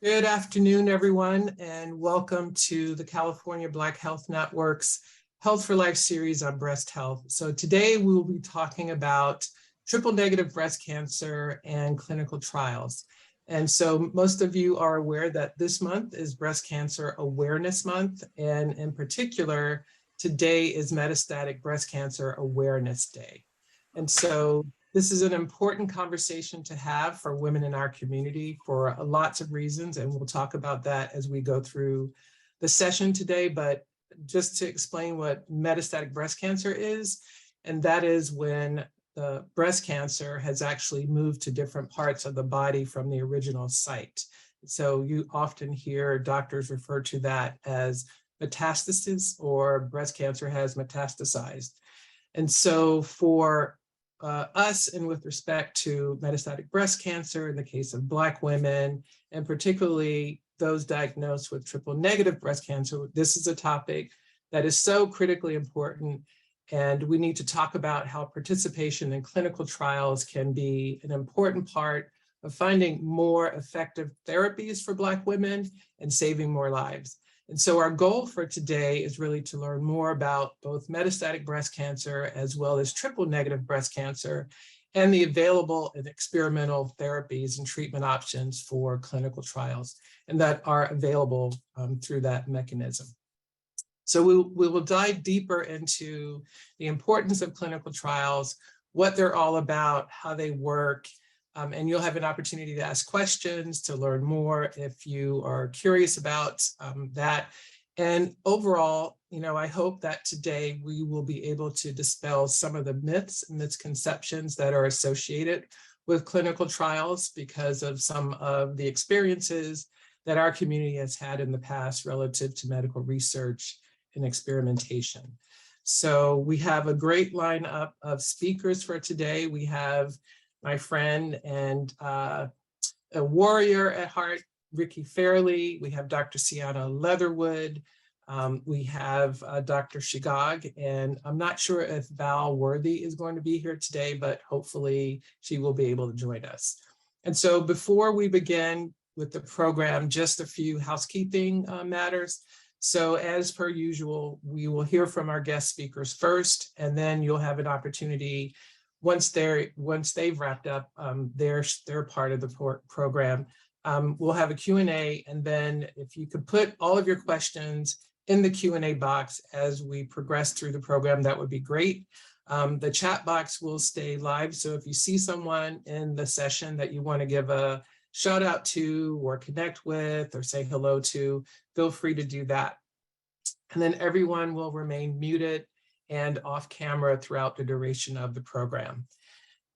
Good afternoon, everyone, and welcome to the California Black Health Network's Health for Life series on breast health. So today we will be talking about triple-negative breast cancer and clinical trials. And so most of you are aware that this month is Breast Cancer Awareness Month, and in particular, today is Metastatic Breast Cancer Awareness Day. And so this is an important conversation to have for women in our community for lots of reasons, and we'll talk about that as we go through the session today. But just to explain what metastatic breast cancer is, and that is when the breast cancer has actually moved to different parts of the body from the original site. So you often hear doctors refer to that as metastasis, or breast cancer has metastasized. And so for us, and with respect to metastatic breast cancer in the case of Black women, and particularly those diagnosed with triple-negative breast cancer, this is a topic that is so critically important, and we need to talk about how participation in clinical trials can be an important part of finding more effective therapies for Black women and saving more lives. And so our goal for today is really to learn more about both metastatic breast cancer as well as triple-negative breast cancer and the available and experimental therapies and treatment options for clinical trials and that are available through that mechanism. So we will dive deeper into the importance of clinical trials, what they're all about, how they work, and you'll have an opportunity to ask questions, to learn more if you are curious about that. And overall, I hope that today we will be able to dispel some of the myths and misconceptions that are associated with clinical trials because of some of the experiences that our community has had in the past relative to medical research and experimentation. So we have a great lineup of speakers for today. We have my friend and a warrior at heart, Ricky Fairley. We have Dr. Sienna Leatherwood. We have Dr. Shigag, and I'm not sure if Val Worthy is going to be here today, but hopefully she will be able to join us. And so before we begin with the program, just a few housekeeping matters. So as per usual, we will hear from our guest speakers first, and then you'll have an opportunity once they've wrapped up their part of the program. We'll have a Q&A, and then if you could put all of your questions in the Q&A box as we progress through the program, that would be great. The chat box will stay live, so if you see someone in the session that you want to give a shout out to or connect with or say hello to, feel free to do that. And then everyone will remain muted and off camera throughout the duration of the program.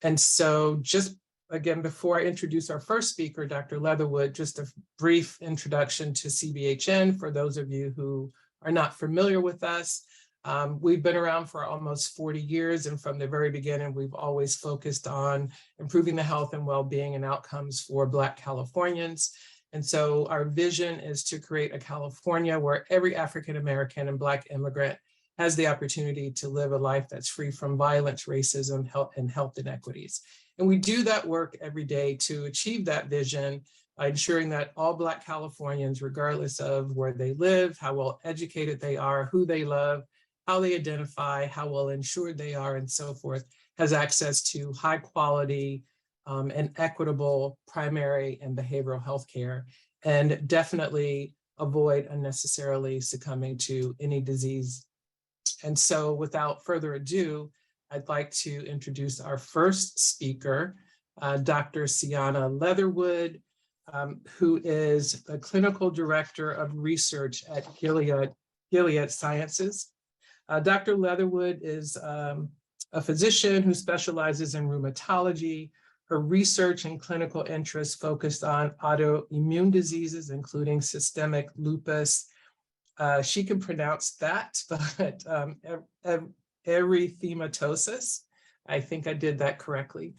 And so just again, before I introduce our first speaker, Dr. Leatherwood, just a brief introduction to CBHN for those of you who are not familiar with us. We've been around for almost 40 years, and from the very beginning, we've always focused on improving the health and well-being and outcomes for Black Californians. And so our vision is to create a California where every African-American and Black immigrant has the opportunity to live a life that's free from violence, racism, health inequities. And we do that work every day to achieve that vision by ensuring that all Black Californians, regardless of where they live, how well educated they are, who they love, how they identify, how well insured they are, and so forth, has access to high quality and equitable primary and behavioral health care, and definitely avoid unnecessarily succumbing to any disease. And so without further ado, I'd like to introduce our first speaker, Dr. Sienna Leatherwood, who is the Clinical Director of Research at Gilead Sciences. Dr. Leatherwood is a physician who specializes in rheumatology. Her research and clinical interests focused on autoimmune diseases, including systemic lupus. She can pronounce that, but erythematosus. I think I did that correctly.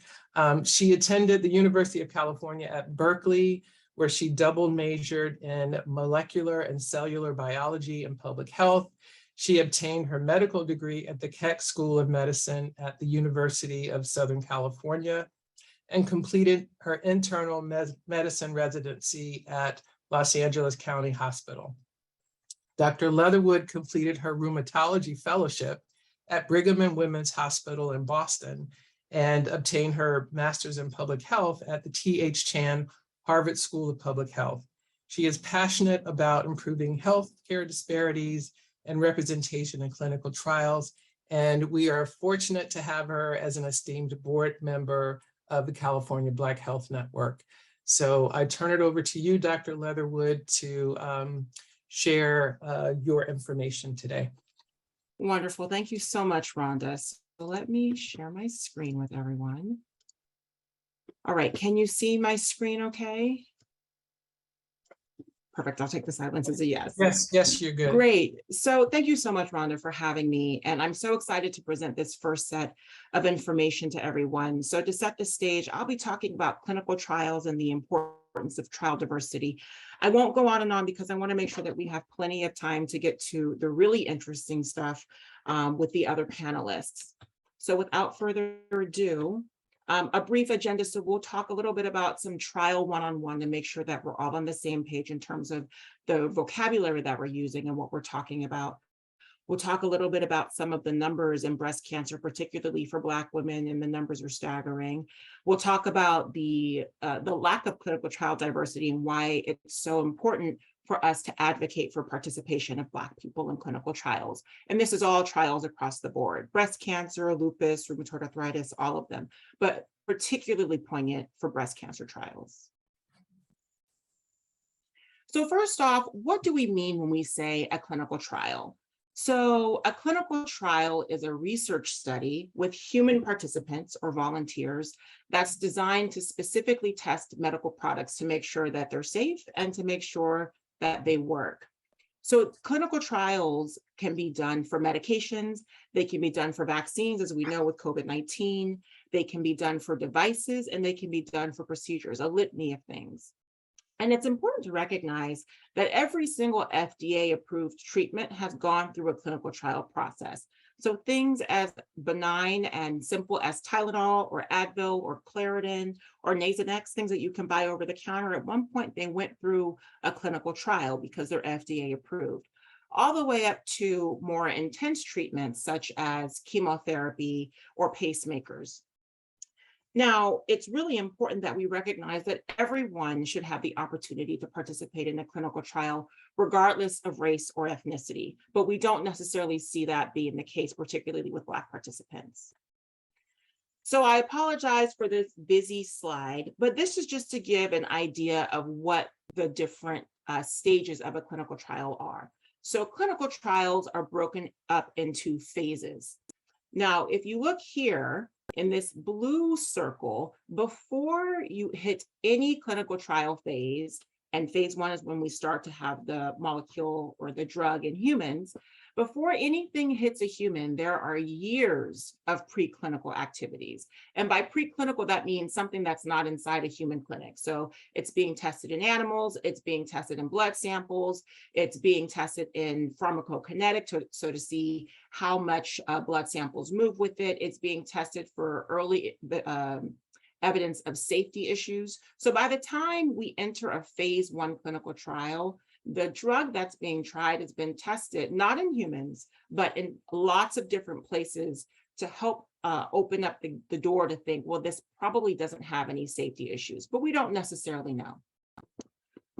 She attended the University of California at Berkeley, where she double majored in molecular and cellular biology and public health. She obtained her medical degree at the Keck School of Medicine at the University of Southern California and completed her internal medicine residency at Los Angeles County Hospital. Dr. Leatherwood completed her rheumatology fellowship at Brigham and Women's Hospital in Boston and obtained her master's in public health at the T.H. Chan Harvard School of Public Health. She is passionate about improving healthcare disparities and representation in clinical trials, and we are fortunate to have her as an esteemed board member of the California Black Health Network. So I turn it over to you, Dr. Leatherwood, to share your information today. Wonderful. Thank you so much, Rhonda. So let me share my screen with everyone. All right. Can you see my screen okay? Perfect. I'll take the silence as a yes. Yes, you're good. Great. So thank you so much, Rhonda, for having me. And I'm so excited to present this first set of information to everyone. So to set the stage, I'll be talking about clinical trials and the importance of trial diversity. I won't go on and on because I want to make sure that we have plenty of time to get to the really interesting stuff with the other panelists. So without further ado, a brief agenda. So we'll talk a little bit about some trial one-on-one to make sure that we're all on the same page in terms of the vocabulary that we're using and what we're talking about. We'll talk a little bit about some of the numbers in breast cancer, particularly for Black women, and the numbers are staggering. We'll talk about the lack of clinical trial diversity and why it's so important for us to advocate for participation of Black people in clinical trials. And this is all trials across the board: breast cancer, lupus, rheumatoid arthritis, all of them, but particularly poignant for breast cancer trials. So first off, what do we mean when we say a clinical trial? So a clinical trial is a research study with human participants or volunteers that's designed to specifically test medical products to make sure that they're safe and to make sure that they work. So clinical trials can be done for medications, they can be done for vaccines, as we know with COVID-19, they can be done for devices, and they can be done for procedures, a litany of things. And it's important to recognize that every single FDA-approved treatment has gone through a clinical trial process. So things as benign and simple as Tylenol or Advil or Claritin or Nasonex, things that you can buy over the counter, at one point they went through a clinical trial because they're FDA approved, all the way up to more intense treatments such as chemotherapy or pacemakers. Now, it's really important that we recognize that everyone should have the opportunity to participate in a clinical trial, regardless of race or ethnicity, but we don't necessarily see that being the case, particularly with Black participants. So I apologize for this busy slide, but this is just to give an idea of what the different stages of a clinical trial are. So clinical trials are broken up into phases. Now, if you look here, in this blue circle, before you hit any clinical trial phase, and phase 1 is when we start to have the molecule or the drug in humans, before anything hits a human, there are years of preclinical activities. And by preclinical, that means something that's not inside a human clinic. So it's being tested in animals, it's being tested in blood samples, it's being tested in pharmacokinetic, so to see how much blood samples move with it. It's being tested for early evidence of safety issues. So by the time we enter a phase 1 clinical trial, the drug that's being tried has been tested, not in humans, but in lots of different places to help open up the door to think, well, this probably doesn't have any safety issues, but we don't necessarily know.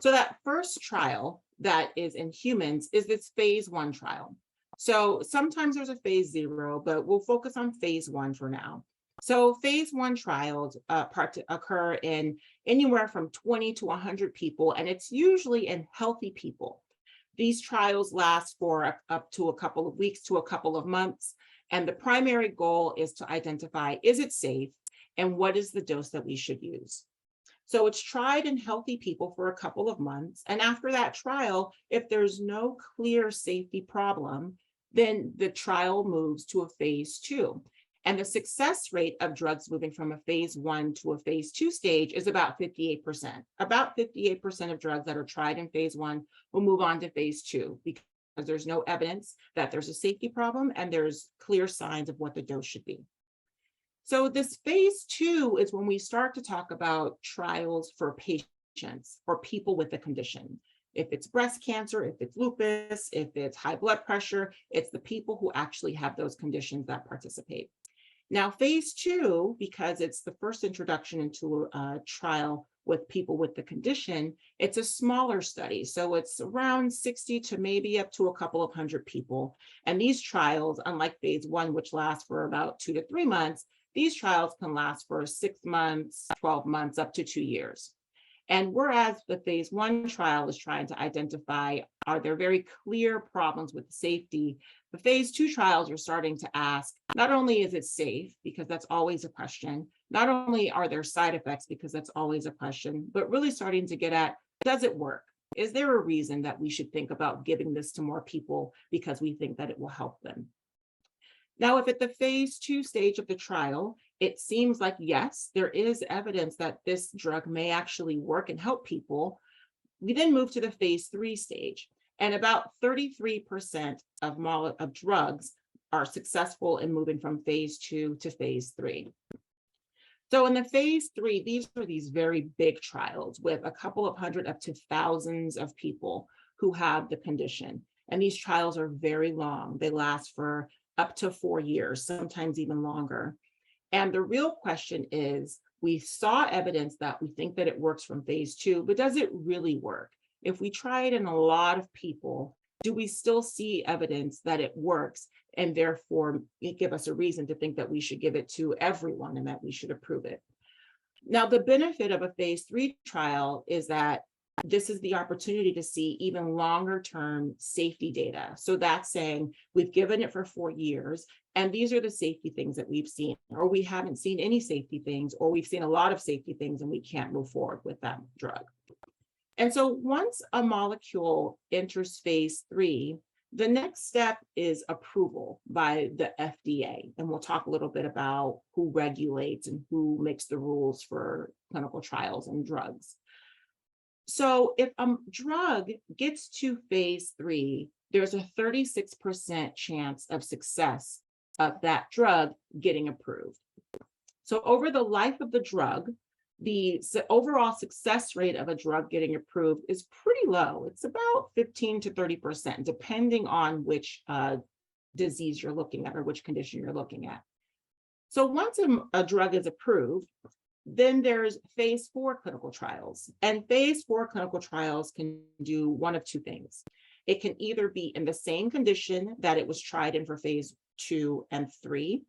So that first trial that is in humans is this phase 1 trial. So sometimes there's a phase 0, but we'll focus on phase 1 for now. So phase 1 trials occur in anywhere from 20 to 100 people, and it's usually in healthy people. These trials last for up to a couple of weeks to a couple of months, and the primary goal is to identify, is it safe, and what is the dose that we should use? So it's tried in healthy people for a couple of months, and after that trial, if there's no clear safety problem, then the trial moves to a phase 2. And the success rate of drugs moving from a phase 1 to a phase 2 stage is about 58%. About 58% of drugs that are tried in phase 1 will move on to phase 2 because there's no evidence that there's a safety problem and there's clear signs of what the dose should be. So this phase 2 is when we start to talk about trials for patients. patients or people with the condition. If it's breast cancer, if it's lupus, if it's high blood pressure, it's the people who actually have those conditions that participate. Now, phase 2, because it's the first introduction into a trial with people with the condition, it's a smaller study. So it's around 60 to maybe up to a couple of hundred people. And these trials, unlike phase 1, which lasts for about 2 to 3 months, these trials can last for 6 months, 12 months, up to 2 years. And whereas the phase 1 trial is trying to identify, are there very clear problems with safety, the phase 2 trials are starting to ask, not only is it safe, because that's always a question, not only are there side effects, because that's always a question, but really starting to get at, does it work? Is there a reason that we should think about giving this to more people because we think that it will help them? Now, if at the phase 2 stage of the trial, it seems like, yes, there is evidence that this drug may actually work and help people, we then move to the phase 3 stage. And about 33% of drugs are successful in moving from phase 2 to phase 3. So in the phase 3, these are these very big trials with a couple of hundred up to thousands of people who have the condition. And these trials are very long. They last for up to 4 years, sometimes even longer. And the real question is, we saw evidence that we think that it works from phase 2, but does it really work? If we try it in a lot of people, do we still see evidence that it works, and therefore give us a reason to think that we should give it to everyone and that we should approve it? Now, the benefit of a phase 3 trial is that this is the opportunity to see even longer term safety data. So that's saying we've given it for 4 years, and these are the safety things that we've seen, or we haven't seen any safety things, or we've seen a lot of safety things and we can't move forward with that drug. And so once a molecule enters phase 3, the next step is approval by the FDA. And we'll talk a little bit about who regulates and who makes the rules for clinical trials and drugs. So if a drug gets to phase 3, there's a 36% chance of success of that drug getting approved. So over the life of the drug, the overall success rate of a drug getting approved is pretty low. It's about 15 to 30%, depending on which disease you're looking at or which condition you're looking at. So once a drug is approved, then there's phase 4 clinical trials. And phase 4 clinical trials can do one of two things. It can either be in the same condition that it was tried in for phase 2 and 3,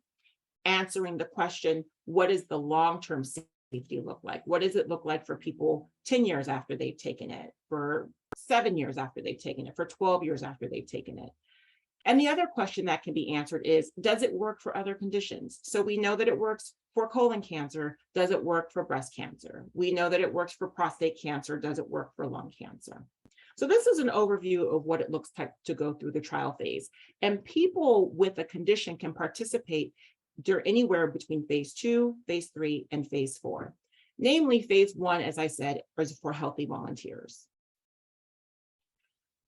answering the question, what is the long-term safety look like? What does it look like for people 10 years after they've taken it, for 7 years after they've taken it, for 12 years after they've taken it? And the other question that can be answered is, does it work for other conditions? So we know that it works for colon cancer. Does it work for breast cancer? We know that it works for prostate cancer. Does it work for lung cancer? So this is an overview of what it looks like to go through the trial phase. And people with a condition can participate anywhere between phase 2, phase 3, and phase 4. Namely, phase 1, as I said, is for healthy volunteers.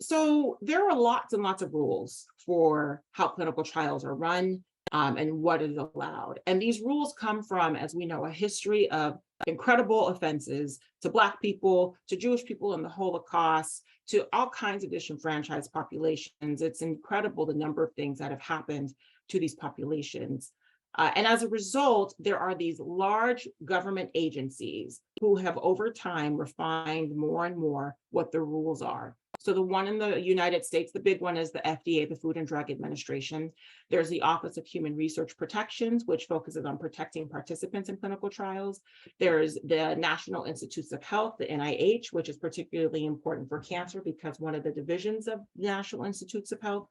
So there are lots and lots of rules for how clinical trials are run and what is allowed. And these rules come from, as we know, a history of incredible offenses to Black people, to Jewish people in the Holocaust, to all kinds of disenfranchised populations. It's incredible the number of things that have happened to these populations. And as a result, there are these large government agencies who have over time refined more and more what the rules are. So the one in the United States, the big one is the FDA, the Food and Drug Administration. There's the Office of Human Research Protections, which focuses on protecting participants in clinical trials. There's the National Institutes of Health, the NIH, which is particularly important for cancer because one of the divisions of the National Institutes of Health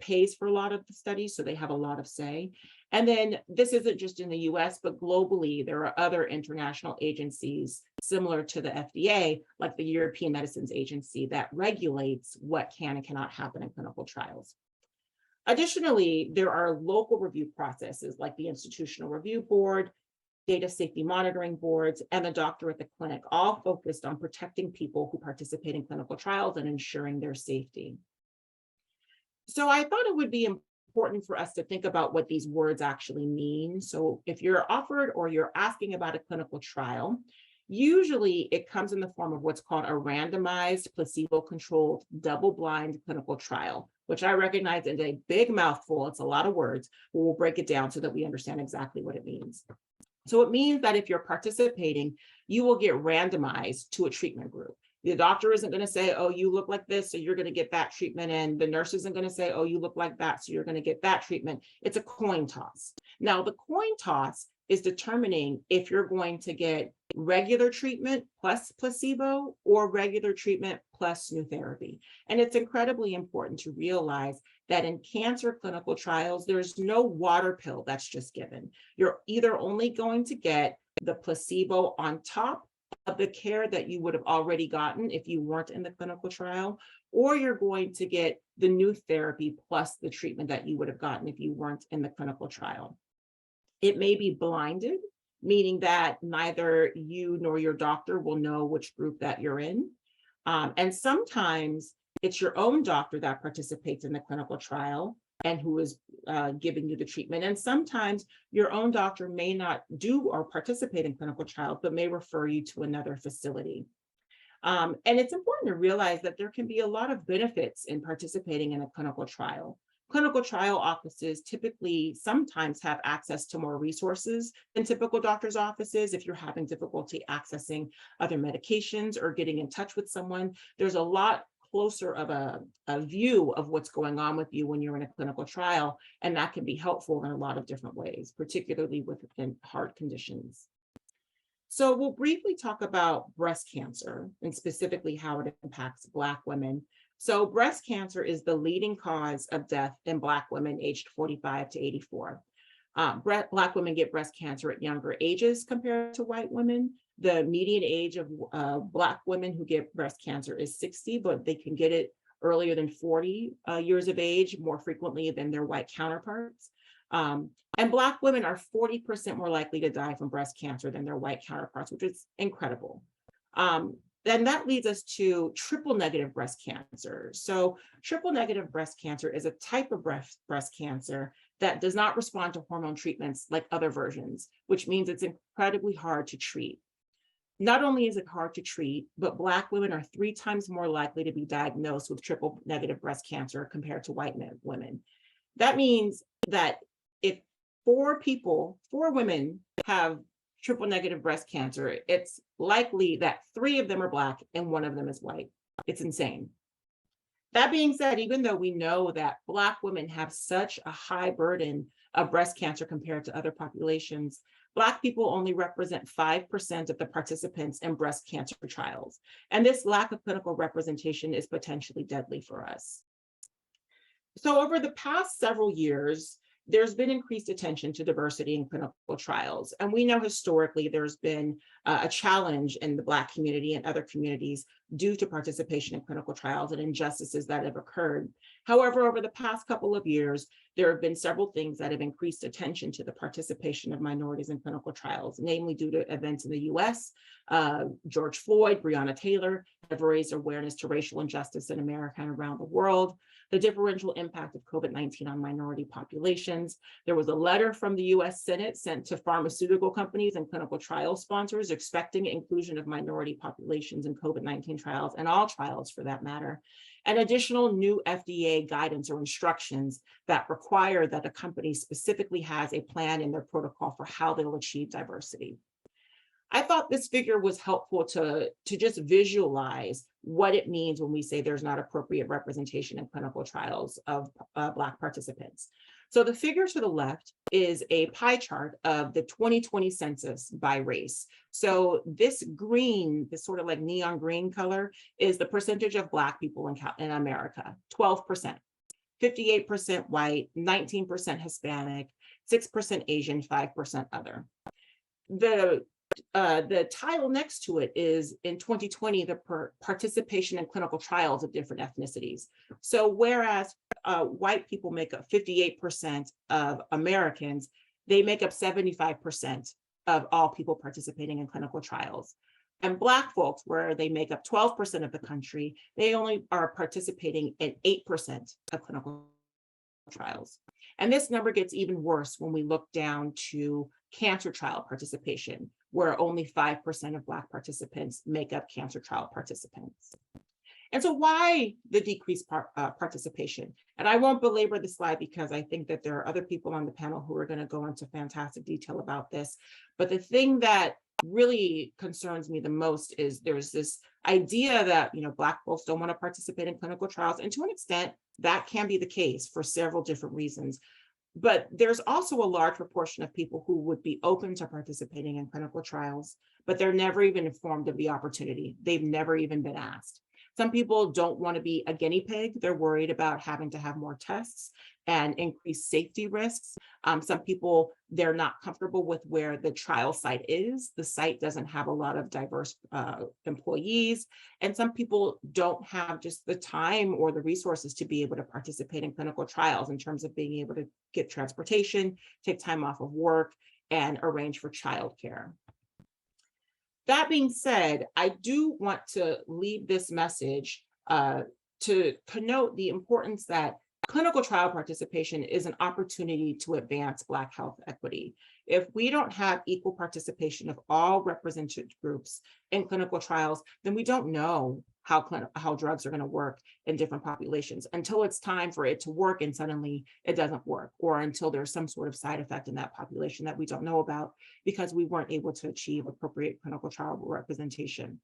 pays for a lot of the studies, so they have a lot of say. And then this isn't just in the US, but globally, there are other international agencies similar to the FDA, like the European Medicines Agency, that regulates what can and cannot happen in clinical trials. Additionally, there are local review processes like the Institutional Review Board, Data Safety Monitoring Boards, and the doctor at the clinic, all focused on protecting people who participate in clinical trials and ensuring their safety. So I thought it would be important for us to think about what these words actually mean. So if you're offered or you're asking about a clinical trial, Usually it comes in the form of what's called a randomized placebo-controlled double-blind clinical trial, which I recognize is a big mouthful. It's a lot of words, but we'll break it down so that we understand exactly what it means. So it means that if you're participating, you will get randomized to a treatment group. The doctor isn't going to say, oh, you look like this, so you're going to get that treatment. And the nurse isn't going to say, oh, you look like that, so you're going to get that treatment. It's a coin toss. Now, the coin toss is determining if you're going to get regular treatment plus placebo or regular treatment plus new therapy. And it's incredibly important to realize that in cancer clinical trials, there's no water pill that's just given. You're either only going to get the placebo on top of the care that you would have already gotten if you weren't in the clinical trial, or you're going to get the new therapy plus the treatment that you would have gotten if you weren't in the clinical trial. It may be blinded, meaning that neither you nor your doctor will know which group that you're in. And sometimes it's your own doctor that participates in the clinical trial and who is giving you the treatment. And sometimes your own doctor may not do or participate in clinical trials, but may refer you to another facility. And it's important to realize that there can be a lot of benefits in participating in a clinical trial. Clinical trial offices typically sometimes have access to more resources than typical doctor's offices. If you're having difficulty accessing other medications or getting in touch with someone, there's a lot closer of a view of what's going on with you when you're in a clinical trial, and that can be helpful in a lot of different ways, particularly within heart conditions. So we'll briefly talk about breast cancer and specifically how it impacts Black women. So breast cancer is the leading cause of death in Black women aged 45 to 84. Black women get breast cancer at younger ages compared to white women. The median age of Black women who get breast cancer is 60, but they can get it earlier than 40 years of age, more frequently than their white counterparts. And Black women are 40% more likely to die from breast cancer than their white counterparts, which is incredible. Then that leads us to triple negative breast cancer. So triple negative breast cancer is a type of breast cancer that does not respond to hormone treatments like other versions, which means it's incredibly hard to treat. Not only is it hard to treat, but Black women are 3 times more likely to be diagnosed with triple negative breast cancer compared to white women. That means that if 4 women have triple negative breast cancer, it's likely that 3 of them are Black and 1 of them is white. It's insane. That being said, even though we know that Black women have such a high burden of breast cancer compared to other populations, Black people only represent 5% of the participants in breast cancer trials. And this lack of clinical representation is potentially deadly for us. So over the past several years, there's been increased attention to diversity in clinical trials. And we know historically there's been a challenge in the Black community and other communities due to participation in clinical trials and injustices that have occurred. However, over the past couple of years, there have been several things that have increased attention to the participation of minorities in clinical trials, namely due to events in the US, George Floyd, Breonna Taylor have raised awareness to racial injustice in America and around the world, the differential impact of COVID-19 on minority populations. There was a letter from the US Senate sent to pharmaceutical companies and clinical trial sponsors expecting inclusion of minority populations in COVID-19 trials and all trials for that matter, and additional new FDA guidance or instructions that require that a company specifically has a plan in their protocol for how they'll achieve diversity. I thought this figure was helpful to just visualize what it means when we say there's not appropriate representation in clinical trials of Black participants. So the figure to the left is a pie chart of the 2020 census by race. So this green, this sort of like neon green color, is the percentage of Black people in America, 12%, 58% white, 19% Hispanic, 6% Asian, 5% other. The tile next to it is in 2020, the participation in clinical trials of different ethnicities. So whereas white people make up 58% of Americans, they make up 75% of all people participating in clinical trials. And Black folks, where they make up 12% of the country, they only are participating in 8% of clinical trials. And this number gets even worse when we look down to cancer trial participation, where only 5% of Black participants make up cancer trial participants. And so why the decreased participation? And I won't belabor the slide because I think that there are other people on the panel who are going to go into fantastic detail about this. But the thing that really concerns me the most is there's this idea that, Black folks don't want to participate in clinical trials. And to an extent, that can be the case for several different reasons. But there's also a large proportion of people who would be open to participating in clinical trials, but they're never even informed of the opportunity. They've never even been asked. Some people don't want to be a guinea pig. They're worried about having to have more tests and increased safety risks. Some people, they're not comfortable with where the trial site is. The site doesn't have a lot of diverse employees. And some people don't have just the time or the resources to be able to participate in clinical trials in terms of being able to get transportation, take time off of work, and arrange for childcare. That being said, I do want to leave this message to connote the importance that clinical trial participation is an opportunity to advance Black health equity. If we don't have equal participation of all represented groups in clinical trials, then we don't know how drugs are going to work in different populations until it's time for it to work and suddenly it doesn't work, or until there's some sort of side effect in that population that we don't know about because we weren't able to achieve appropriate clinical trial representation.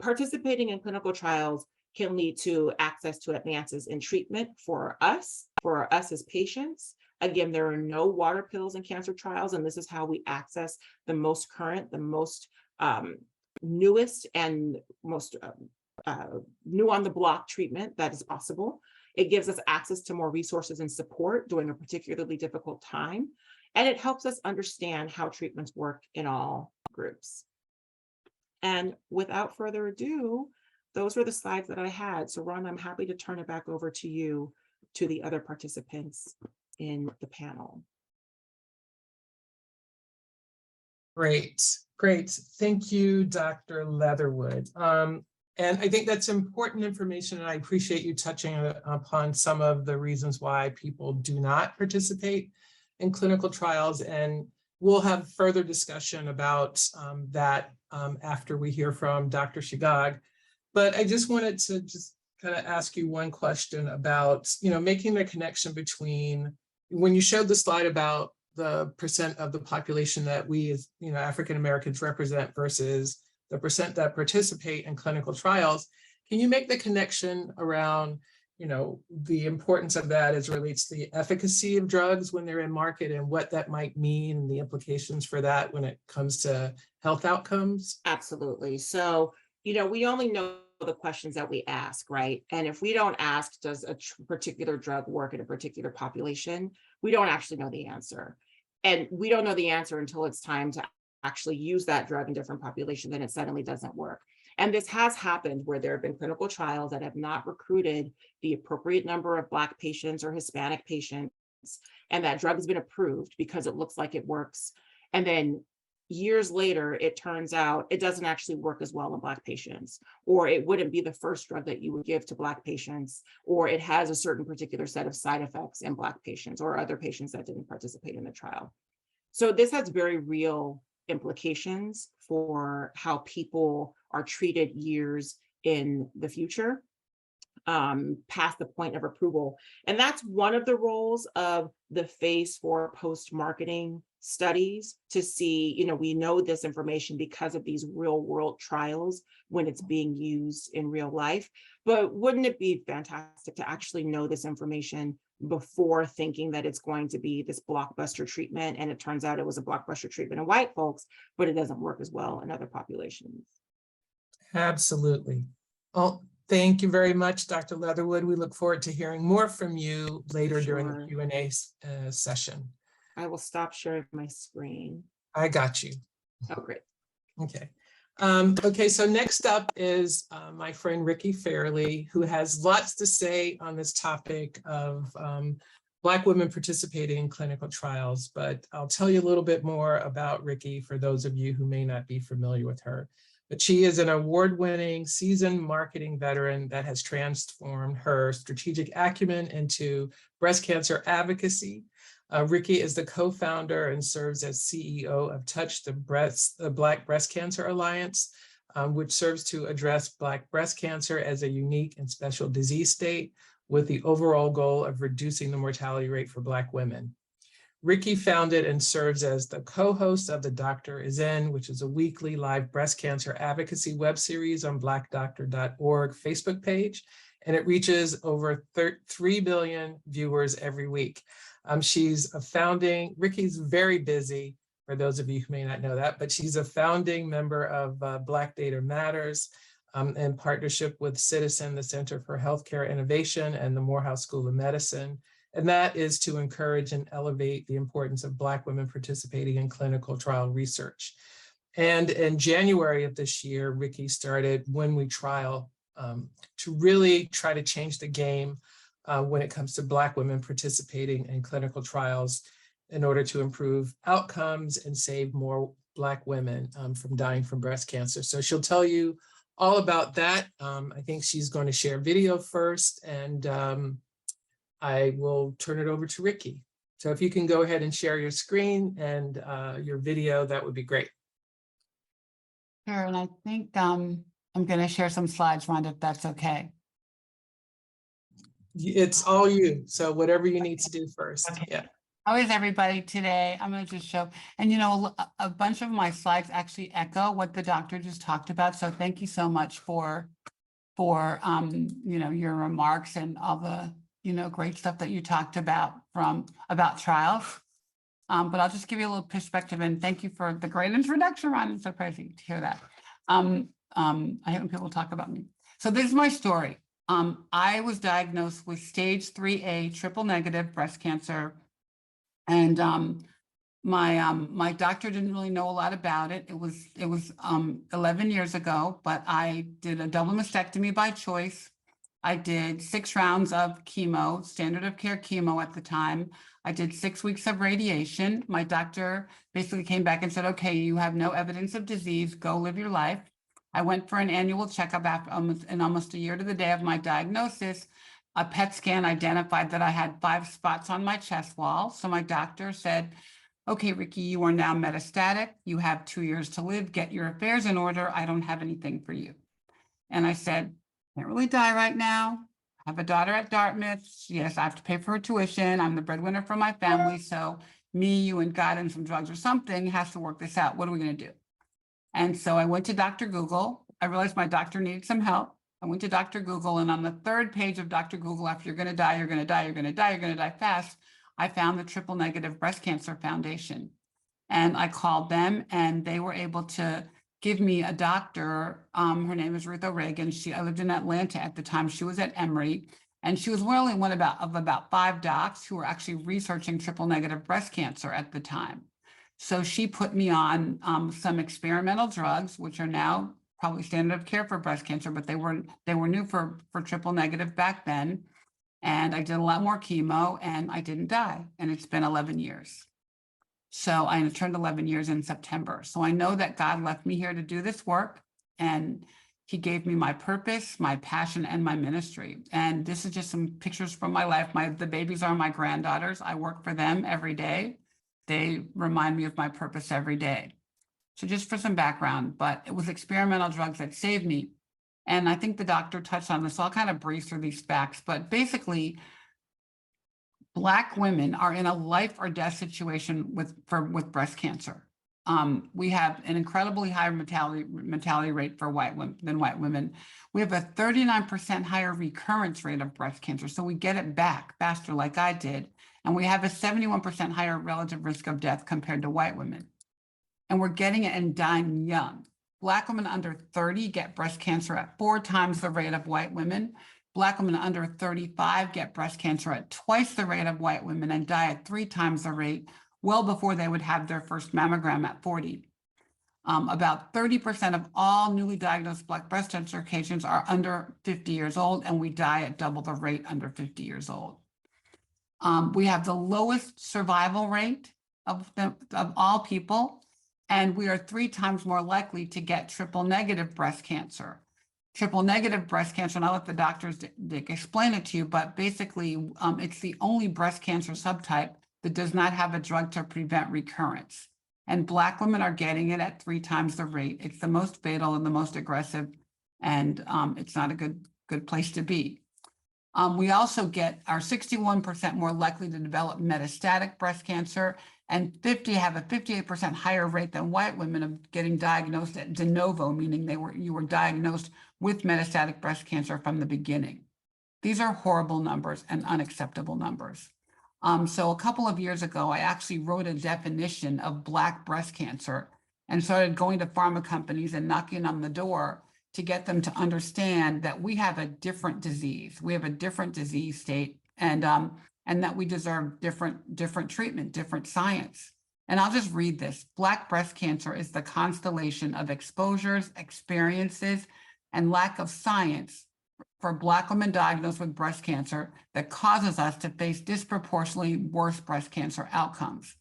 Participating in clinical trials can lead to access to advances in treatment for us as patients. Again, there are no water pills in cancer trials, and this is how we access the most current, the most newest and most new on the block treatment that is possible. It gives us access to more resources and support during a particularly difficult time, and it helps us understand how treatments work in all groups. And without further ado, those were the slides that I had. So Ron, I'm happy to turn it back over to you, to the other participants in the panel. Great. Thank you, Dr. Leatherwood. And I think that's important information, and I appreciate you touching upon some of the reasons why people do not participate in clinical trials. And we'll have further discussion about that after we hear from Dr. Shigag. But I just wanted to kind of ask you one question about, making the connection between, when you showed the slide about the percent of the population that we as, African Americans represent versus the percent that participate in clinical trials, can you make the connection around, the importance of that as it relates to the efficacy of drugs when they're in market and what that might mean and the implications for that when it comes to health outcomes? Absolutely. So, we only know the questions that we ask, right? And if we don't ask, does a particular drug work in a particular population, we don't actually know the answer. And we don't know the answer until it's time to actually use that drug in different populations, and it suddenly doesn't work. And this has happened where there have been clinical trials that have not recruited the appropriate number of Black patients or Hispanic patients, and that drug has been approved because it looks like it works. And then years later, it turns out it doesn't actually work as well in Black patients, or it wouldn't be the first drug that you would give to Black patients, or it has a certain particular set of side effects in Black patients or other patients that didn't participate in the trial. So this has very real implications for how people are treated years in the future, past the point of approval. And that's one of the roles of the phase 4 post-marketing studies, to see, we know this information because of these real world trials when it's being used in real life. But wouldn't it be fantastic to actually know this information before thinking that it's going to be this blockbuster treatment? And it turns out it was a blockbuster treatment in white folks, but it doesn't work as well in other populations. Absolutely. Well, thank you very much, Dr. Leatherwood. We look forward to hearing more from you later during the Q&A session. I will stop sharing my screen. I got you. Oh, great. Okay. Okay, so next up is my friend Ricky Fairley, who has lots to say on this topic of Black women participating in clinical trials, but I'll tell you a little bit more about Ricky for those of you who may not be familiar with her. But she is an award-winning, seasoned marketing veteran that has transformed her strategic acumen into breast cancer advocacy. Ricky is the co-founder and serves as CEO of Touch the Black Breast Cancer Alliance, which serves to address Black breast cancer as a unique and special disease state with the overall goal of reducing the mortality rate for Black women. Ricky founded and serves as the co-host of The Doctor Is In, which is a weekly live breast cancer advocacy web series on blackdoctor.org Facebook page, and it reaches over 3 billion viewers every week. Ricky's very busy, for those of you who may not know that, but she's a founding member of Black Data Matters in partnership with Citizen, the Center for Healthcare Innovation, and the Morehouse School of Medicine. And that is to encourage and elevate the importance of Black women participating in clinical trial research. And in January of this year, Ricky started When We Trial to really try to change the game when it comes to Black women participating in clinical trials in order to improve outcomes and save more Black women from dying from breast cancer. So she'll tell you all about that. I think she's going to share video first, and I will turn it over to Ricky. So if you can go ahead and share your screen and your video, that would be great. Sure, and I think I'm going to share some slides, Rhonda, if that's okay. It's all you. So whatever you need to do first. Okay. Yeah. How is everybody today? I'm going to just show, and you know, a bunch of my slides actually echo what the doctor just talked about. So thank you so much for you know, your remarks and all the, you know, great stuff that you talked about about trials. But I'll just give you a little perspective, and thank you for the great introduction, Ron. It's so crazy to hear that. I hate when people talk about me. So this is my story. I was diagnosed with stage 3A triple negative breast cancer. And my doctor didn't really know a lot about it. It was 11 years ago, but I did a double mastectomy by choice. I did 6 rounds of chemo, standard of care chemo at the time. I did 6 weeks of radiation. My doctor basically came back and said, okay, you have no evidence of disease, go live your life. I went for an annual checkup after almost a year to the day of my diagnosis. A PET scan identified that I had 5 spots on my chest wall. So my doctor said, okay, Ricky, you are now metastatic. You have 2 years to live. Get your affairs in order. I don't have anything for you. And I said, can't really die right now. I have a daughter at Dartmouth. Yes, I have to pay for her tuition. I'm the breadwinner for my family. So me, you, and God and some drugs or something has to work this out. What are we going to do? And so I went to Dr. Google. I realized my doctor needed some help. I went to Dr. Google, and on the 3rd page of Dr. Google, after you're going to die, you're going to die, you're going to die, you're going to die fast, I found the Triple Negative Breast Cancer Foundation. And I called them, and they were able to give me a doctor. Her name is Ruth O'Regan. I lived in Atlanta at the time. She was at Emory, and she was only one of about 5 docs who were actually researching triple negative breast cancer at the time. So she put me on some experimental drugs, which are now probably standard of care for breast cancer, but they were new for triple negative back then. And I did a lot more chemo, and I didn't die. And it's been 11 years. So I turned 11 years in September. So I know that God left me here to do this work, and he gave me my purpose, my passion, and my ministry. And this is just some pictures from my life. The babies are my granddaughters. I work for them every day. They remind me of my purpose every day. So just for some background, but it was experimental drugs that saved me. And I think the doctor touched on this, so I'll kind of breeze through these facts, but basically, Black women are in a life or death situation with breast cancer. We have an incredibly high mortality rate for white women than white women. We have a 39% higher recurrence rate of breast cancer, so we get it back faster like I did. And we have a 71% higher relative risk of death compared to white women. And we're getting it and dying young. Black women under 30 get breast cancer at 4 times the rate of white women. Black women under 35 get breast cancer at twice the rate of white women and die at 3 times the rate, well before they would have their first mammogram at 40. About 30% of all newly diagnosed Black breast cancer patients are under 50 years old, and we die at double the rate under 50 years old. We have the lowest survival rate of all people, and we are 3 times more likely to get triple negative breast cancer. Triple negative breast cancer, and I'll let the doctors explain it to you, but basically it's the only breast cancer subtype that does not have a drug to prevent recurrence. And Black women are getting it at 3 times the rate. It's the most fatal and the most aggressive, and it's not a good place to be. We also are 61% more likely to develop metastatic breast cancer, and have a 58% higher rate than white women of getting diagnosed at de novo, meaning you were diagnosed with metastatic breast cancer from the beginning. These are horrible numbers and unacceptable numbers. So a couple of years ago, I actually wrote a definition of Black breast cancer and started going to pharma companies and knocking on the door to get them to understand that we have a different disease. We have a different disease state, and that we deserve different treatment, different science. And I'll just read this. Black breast cancer is the constellation of exposures, experiences, and lack of science for Black women diagnosed with breast cancer that causes us to face disproportionately worse breast cancer outcomes.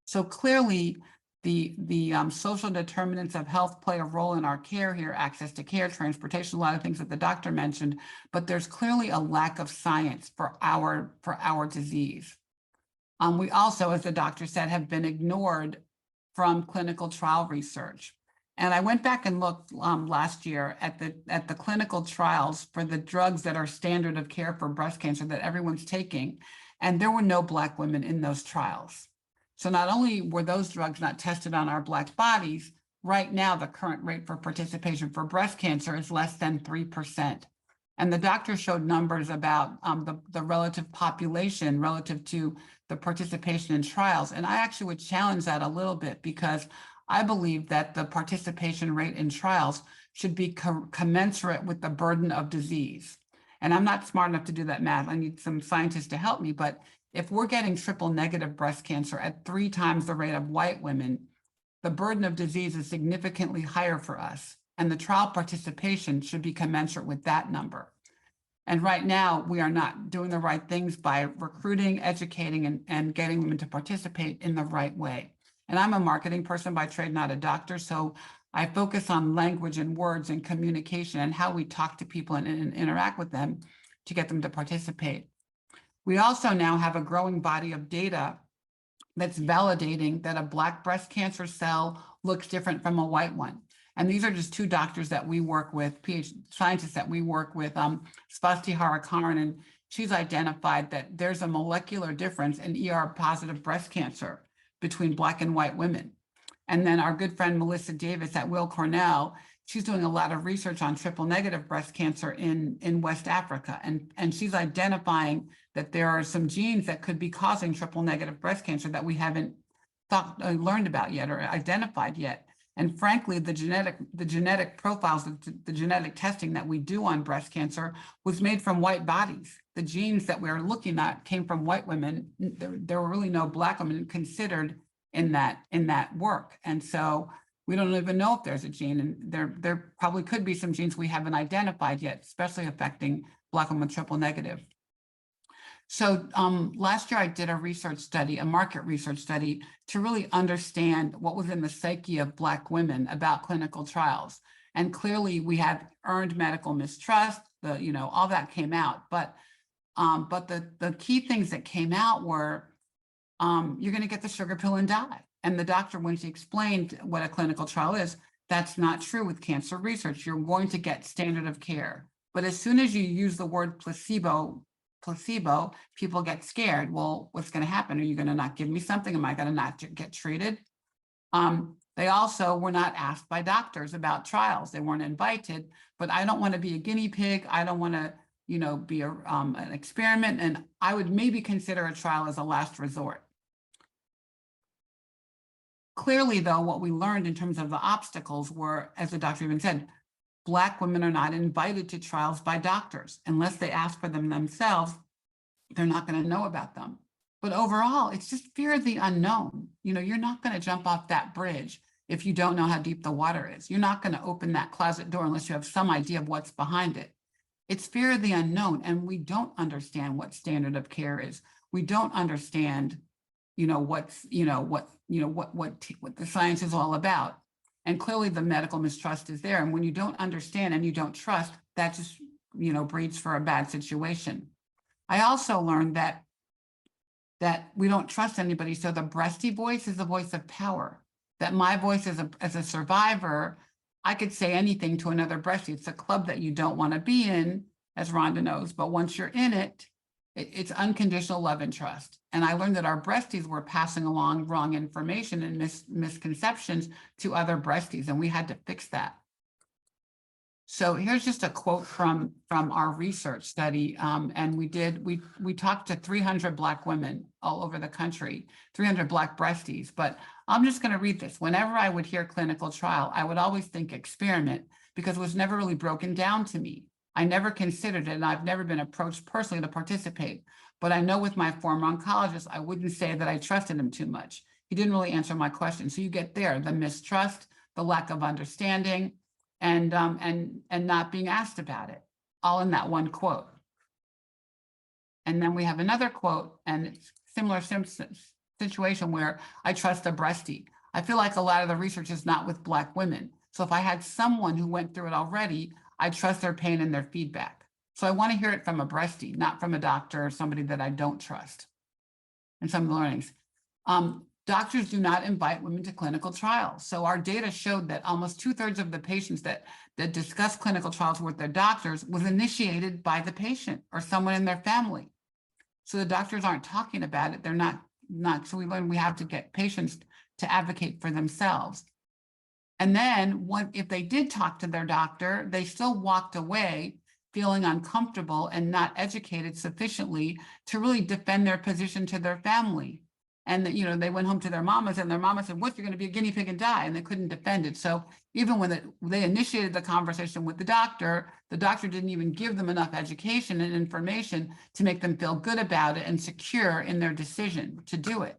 So clearly, the social determinants of health play a role in our care here, access to care, transportation, a lot of things that the doctor mentioned, but there's clearly a lack of science for our disease. We also, as the doctor said, have been ignored from clinical trial research. And I went back and looked last year at the clinical trials for the drugs that are standard of care for breast cancer that everyone's taking, and there were no Black women in those trials. So not only were those drugs not tested on our Black bodies, right now the current rate for participation for breast cancer is less than 3%. And the doctor showed numbers about the relative population relative to the participation in trials. And I actually would challenge that a little bit, because I believe that the participation rate in trials should be commensurate with the burden of disease. And I'm not smart enough to do that math. I need some scientists to help me, but if we're getting triple negative breast cancer at 3 times the rate of white women, the burden of disease is significantly higher for us, and the trial participation should be commensurate with that number. And right now, we are not doing the right things by recruiting, educating, and getting women to participate in the right way. And I'm a marketing person by trade, not a doctor, so I focus on language and words and communication and how we talk to people and interact with them to get them to participate. We also now have a growing body of data that's validating that a Black breast cancer cell looks different from a white one. And these are just 2 doctors that we work with, PhD scientists that we work with, Spasti Harakaran, and she's identified that there's a molecular difference in ER-positive breast cancer between Black and white women. And then our good friend Melissa Davis at Weill Cornell, she's doing a lot of research on triple negative breast cancer in West Africa. And she's identifying that there are some genes that could be causing triple negative breast cancer that we haven't learned about yet or identified yet. And frankly, the genetic profiles, the genetic testing that we do on breast cancer was made from white bodies. The genes that we're looking at came from white women. There were really no Black women considered in that work. And so we don't even know if there's a gene, and there probably could be some genes we haven't identified yet, especially affecting Black women triple negative. So last year I did a research study, a market research study, to really understand what was in the psyche of Black women about clinical trials. And clearly we had earned medical mistrust, all that came out. But the key things that came out were, you're going to get the sugar pill and die. And the doctor, when she explained what a clinical trial is, that's not true with cancer research. You're going to get standard of care. But as soon as you use the word placebo, people get scared. Well, what's going to happen? Are you going to not give me something? Am I going to not get treated? They also were not asked by doctors about trials. They weren't invited, but I don't want to be a guinea pig. I don't want to, be an experiment. And I would maybe consider a trial as a last resort. Clearly, though, what we learned in terms of the obstacles were, as the doctor even said, Black women are not invited to trials by doctors. Unless they ask for them themselves, they're not going to know about them. But overall, it's just fear of the unknown. You're not going to jump off that bridge if you don't know how deep the water is. You're not going to open that closet door unless you have some idea of what's behind it. It's fear of the unknown, and we don't understand what standard of care is. We don't understand, what the science is all about. And clearly the medical mistrust is there. And when you don't understand and you don't trust, that just, breeds for a bad situation. I also learned that that we don't trust anybody. So the breasty voice is the voice of power. That my voice as a survivor, I could say anything to another breastie. It's a club that you don't want to be in, as Rhonda knows, but once you're in it, it's unconditional love and trust. And I learned that our breasties were passing along wrong information and misconceptions to other breasties, and we had to fix that. So here's just a quote from our research study, and we talked to 300 Black women all over the country, 300 Black breasties, but I'm just going to read this. Whenever I would hear clinical trial, I would always think experiment because it was never really broken down to me. I never considered it, and I've never been approached personally to participate, but I know with my former oncologist, I wouldn't say that I trusted him too much. He didn't really answer my question. So you get there, the mistrust, the lack of understanding, and not being asked about it, all in that one quote. And then we have another quote, and it's similar situation where I trust a breastie. I feel like a lot of the research is not with Black women. So if I had someone who went through it already, I trust their pain and their feedback. So I want to hear it from a breastie, not from a doctor or somebody that I don't trust. And some of the learnings. Doctors do not invite women to clinical trials. So our data showed that almost 2/3 of the patients that discuss clinical trials with their doctors was initiated by the patient or someone in their family. So the doctors aren't talking about it. They're not, so we learned we have to get patients to advocate for themselves. And then if they did talk to their doctor, they still walked away feeling uncomfortable and not educated sufficiently to really defend their position to their family. And that, they went home to their mamas and their mama said, what, you're going to be a guinea pig and die? And they couldn't defend it. So even when they initiated the conversation with the doctor didn't even give them enough education and information to make them feel good about it and secure in their decision to do it.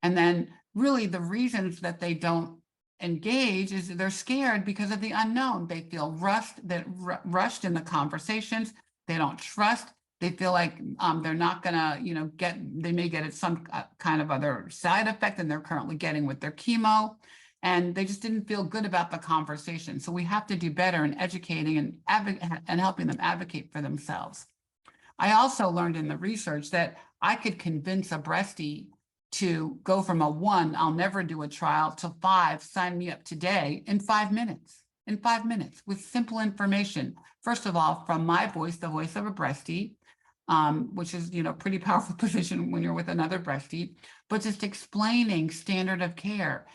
And then really the reasons that they don't engage is they're scared because of the unknown. They feel rushed in the conversations. They don't trust. They feel like they're not gonna, they may get some kind of other side effect than they're currently getting with their chemo. And they just didn't feel good about the conversation. So we have to do better in educating and helping them advocate for themselves. I also learned in the research that I could convince a breastie to go from a 1, I'll never do a trial, to 5, sign me up today, in 5 minutes. In 5 minutes with simple information. First of all, from my voice, the voice of a breastie, which is, pretty powerful position when you're with another breastie, but just explaining standard of care.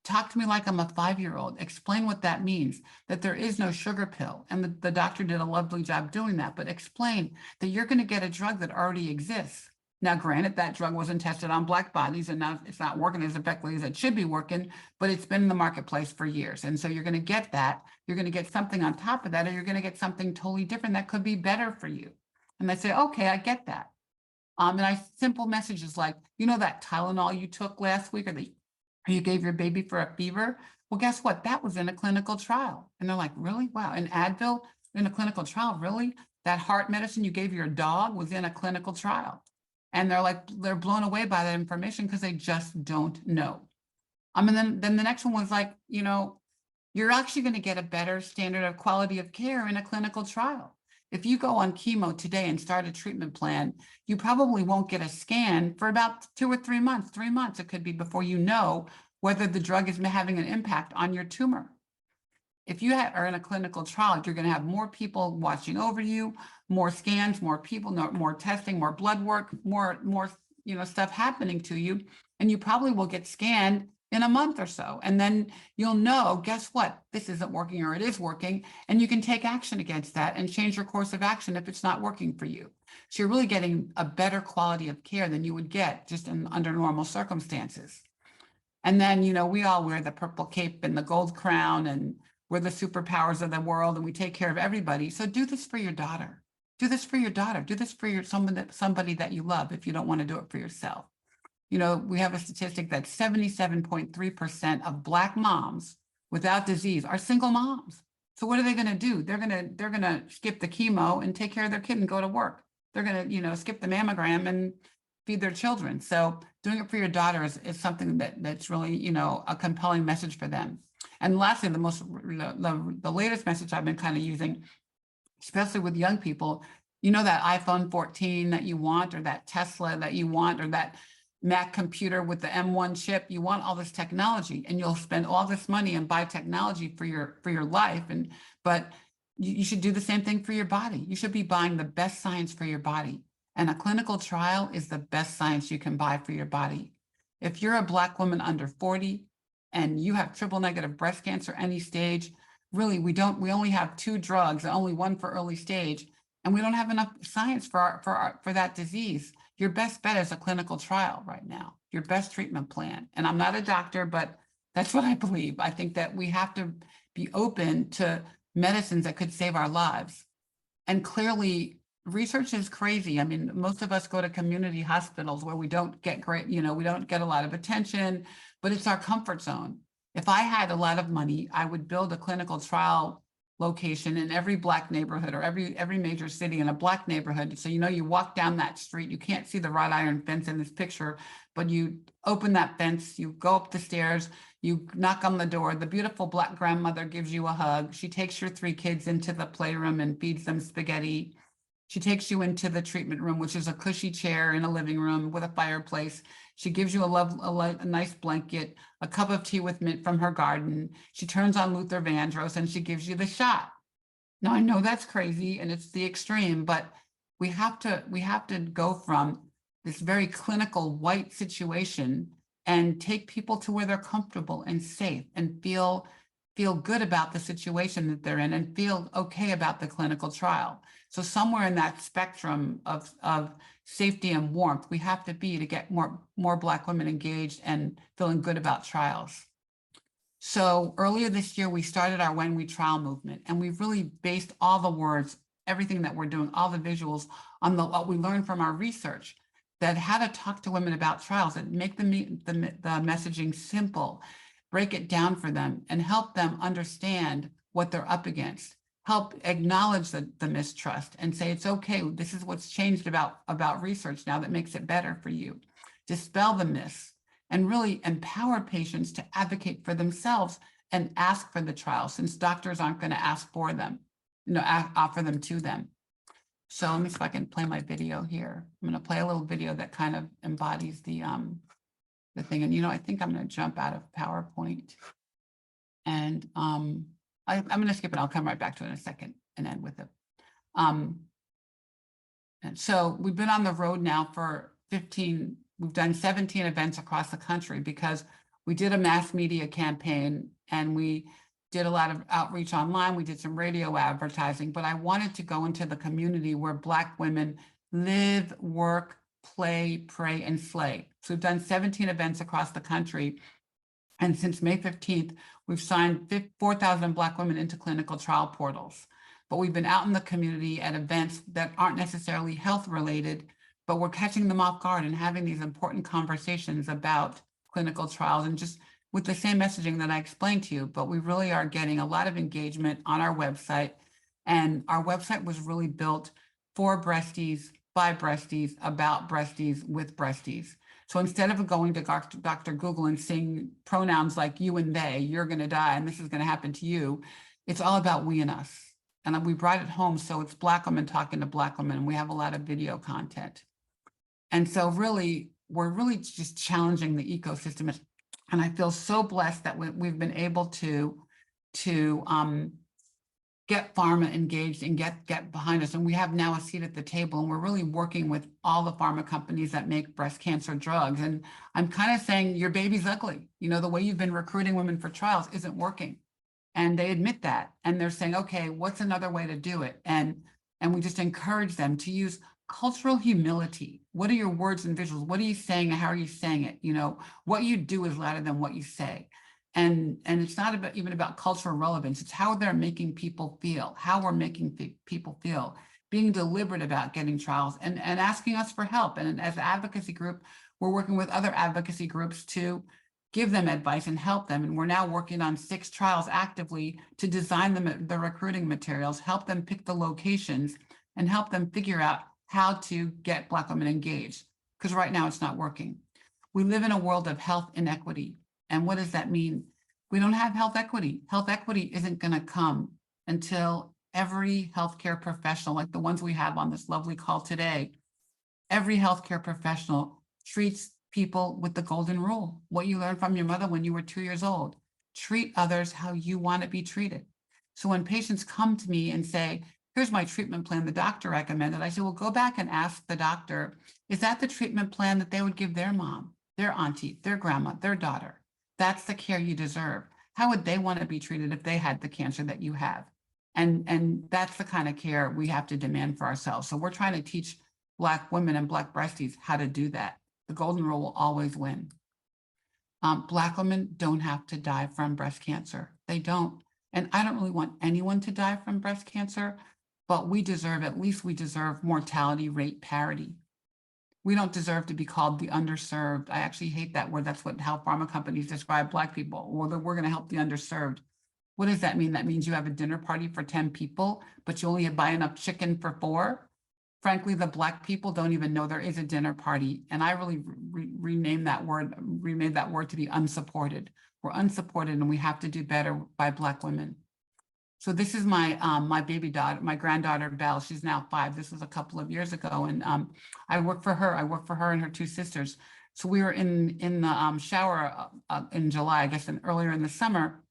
Talk to me like I'm a 5-year-old. Explain what that means, that there is no sugar pill. And the doctor did a lovely job doing that, but explain that you're going to get a drug that already exists. Now, granted, that drug wasn't tested on Black bodies, and now it's not working as effectively as it should be working, but it's been in the marketplace for years. And so you're going to get that. You're going to get something on top of that, or you're going to get something totally different that could be better for you. And they say, okay, I get that. And simple messages like, that Tylenol you took last week, or you gave your baby for a fever? Well, guess what? That was in a clinical trial. And they're like, really? Wow. And Advil in a clinical trial? Really? That heart medicine you gave your dog was in a clinical trial. And they're blown away by that information because they just don't know. And then the next one was like, you're actually going to get a better standard of quality of care in a clinical trial. If you go on chemo today and start a treatment plan, you probably won't get a scan for about 2 or 3 months. 3 months it could be before you know whether the drug is having an impact on your tumor. If you are in a clinical trial, you're going to have more people watching over you, more scans, more people, more testing, more blood work, more stuff happening to you, and you probably will get scanned in a month or so. And then you'll know, guess what? This isn't working, or it is working, and you can take action against that and change your course of action if it's not working for you. So you're really getting a better quality of care than you would get just under normal circumstances. And then, we all wear the purple cape and the gold crown, and we're the superpowers of the world, and we take care of everybody. So do this for your daughter. Do this for your daughter. Do this for somebody that you love if you don't want to do it for yourself. We have a statistic that 77.3% of Black moms without disease are single moms. So what are they going to do? They're going to skip the chemo and take care of their kid and go to work. They're going to, skip the mammogram and feed their children. So doing it for your daughter is something that's really, a compelling message for them. And lastly, the latest message I've been kind of using, especially with young people, You know, that iPhone 14 that you want, or that Tesla that you want, or that Mac computer with the M1 chip, you want all this technology, and you'll spend all this money and buy technology for your life. But you should do the same thing for your body. You should be buying the best science for your body. And a clinical trial is the best science you can buy for your body. If you're a Black woman under 40 and you have triple negative breast cancer, any stage, really, we only have 2 drugs, only one for early stage, and we don't have enough science for that disease. Your best bet is a clinical trial right now, your best treatment plan. And I'm not a doctor, but that's what I believe. I think that we have to be open to medicines that could save our lives. And clearly, research is crazy. I mean, most of us go to community hospitals where we don't get great, we don't get a lot of attention, but it's our comfort zone. If I had a lot of money, I would build a clinical trial location in every Black neighborhood, or every major city in a Black neighborhood. So, you walk down that street, you can't see the wrought iron fence in this picture, but you open that fence, you go up the stairs, you knock on the door, the beautiful Black grandmother gives you a hug. She takes your 3 kids into the playroom and feeds them spaghetti. She takes you into the treatment room, which is a cushy chair in a living room with a fireplace. She gives you a nice blanket, a cup of tea with mint from her garden. She turns on Luther Vandross and she gives you the shot. Now, I know that's crazy and it's the extreme, but we have to go from this very clinical white situation and take people to where they're comfortable and safe and feel good about the situation that they're in and feel okay about the clinical trial. So somewhere in that spectrum of safety and warmth, we have to be to get more Black women engaged and feeling good about trials. So earlier this year, we started our When We Trial movement, and we've really based all the words, everything that we're doing, all the visuals on what we learned from our research, that how to talk to women about trials and make the messaging simple, break it down for them and help them understand what they're up against, help acknowledge the mistrust and say, it's okay, this is what's changed about research now that makes it better for you. Dispel the myths and really empower patients to advocate for themselves and ask for the trial, since doctors aren't going to ask for them, offer them to them. So let me see if I can play my video here. I'm going to play a little video that kind of embodies the thing. And, I think I'm going to jump out of PowerPoint. And I'm going to skip it. I'll come right back to it in a second and end with it. And so we've been on the road now for we've done 17 events across the country, because we did a mass media campaign and we did a lot of outreach online. We did some radio advertising, but I wanted to go into the community where Black women live, work, play, pray, and slay. So we've done 17 events across the country. And since May 15th, we've signed 4,000 Black women into clinical trial portals. But we've been out in the community at events that aren't necessarily health related, but we're catching them off guard and having these important conversations about clinical trials, and just with the same messaging that I explained to you. But we really are getting a lot of engagement on our website. And our website was really built for breasties, by breasties, about breasties, with breasties. So instead of going to Dr. Google and seeing pronouns like you and they, you're going to die and this is going to happen to you, it's all about we and us. And we brought it home, so it's Black women talking to Black women, and we have a lot of video content. And so really, we're really just challenging the ecosystem. And I feel so blessed that we've been able to get pharma engaged and get behind us. And we have now a seat at the table, and we're really working with all the pharma companies that make breast cancer drugs. And I'm kind of saying, your baby's ugly. The way you've been recruiting women for trials isn't working. And they admit that. And they're saying, okay, what's another way to do it? And we just encourage them to use cultural humility. What are your words and visuals? What are you saying? How are you saying it? What you do is louder than what you say. And it's not even about cultural relevance. It's how they're making people feel, how we're making people feel, being deliberate about getting trials and asking us for help. And as an advocacy group, we're working with other advocacy groups to give them advice and help them. And we're now working on 6 trials actively to design the recruiting materials, help them pick the locations, and help them figure out how to get Black women engaged. Because right now it's not working. We live in a world of health inequity. And what does that mean? We don't have health equity. Health equity isn't going to come until every healthcare professional, like the ones we have on this lovely call today, every healthcare professional treats people with the golden rule. What you learned from your mother when you were 2 years old. Treat others how you want to be treated. So when patients come to me and say, here's my treatment plan the doctor recommended, I say, well, go back and ask the doctor, is that the treatment plan that they would give their mom, their auntie, their grandma, their daughter? That's the care you deserve. How would they want to be treated if they had the cancer that you have? And that's the kind of care we have to demand for ourselves. So we're trying to teach Black women and Black breasties how to do that. The golden rule will always win. Black women don't have to die from breast cancer. They don't. And I don't really want anyone to die from breast cancer, but we deserve mortality rate parity. We don't deserve to be called the underserved. I actually hate that word. That's how pharma companies describe Black people. Well, we're going to help the underserved. What does that mean? That means you have a dinner party for 10 people, but you only buy enough chicken for 4. Frankly, the Black people don't even know there is a dinner party. And I really remade that word to be unsupported. We're unsupported and we have to do better by Black women. So this is my my baby daughter, my granddaughter, Belle. She's now 5. This was a couple of years ago. And I work for her. I work for her and her 2 sisters. So we were in the shower in July, I guess, and earlier in the summer.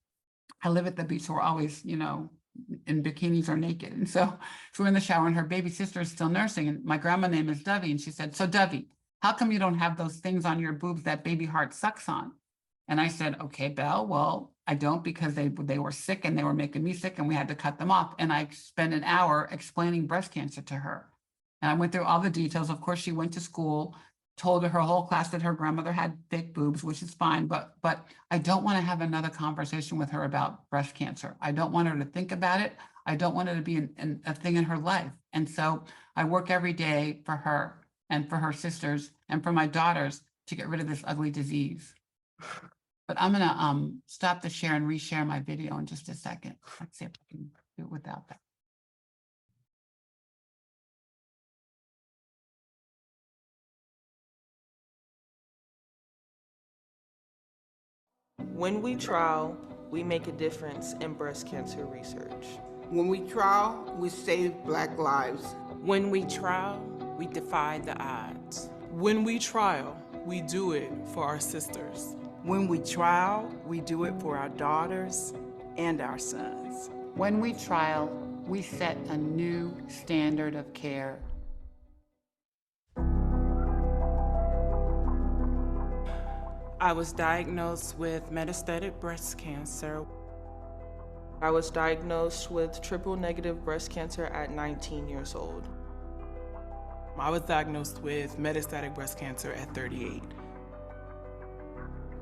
I live at the beach, so we're always, in bikinis or naked. And so we're in the shower and her baby sister is still nursing. And my grandma name is Dovey. And she said, so Dovey, how come you don't have those things on your boobs that baby heart sucks on? And I said, okay, Belle, well, I don't because they were sick and they were making me sick and we had to cut them off. And I spent an hour explaining breast cancer to her. And I went through all the details. Of course, she went to school, told her whole class that her grandmother had fake boobs, which is fine, but I don't want to have another conversation with her about breast cancer. I don't want her to think about it. I don't want it to be a thing in her life. And so I work every day for her and for her sisters and for my daughters to get rid of this ugly disease. But I'm gonna stop the share and reshare my video in just a second. Let's see if I can do it without that. When we trial, we make a difference in breast cancer research. When we trial, we save Black lives. When we trial, we defy the odds. When we trial, we do it for our sisters. When we trial, we do it for our daughters and our sons. When we trial, we set a new standard of care. I was diagnosed with metastatic breast cancer. I was diagnosed with triple-negative breast cancer at 19 years old. I was diagnosed with metastatic breast cancer at 38.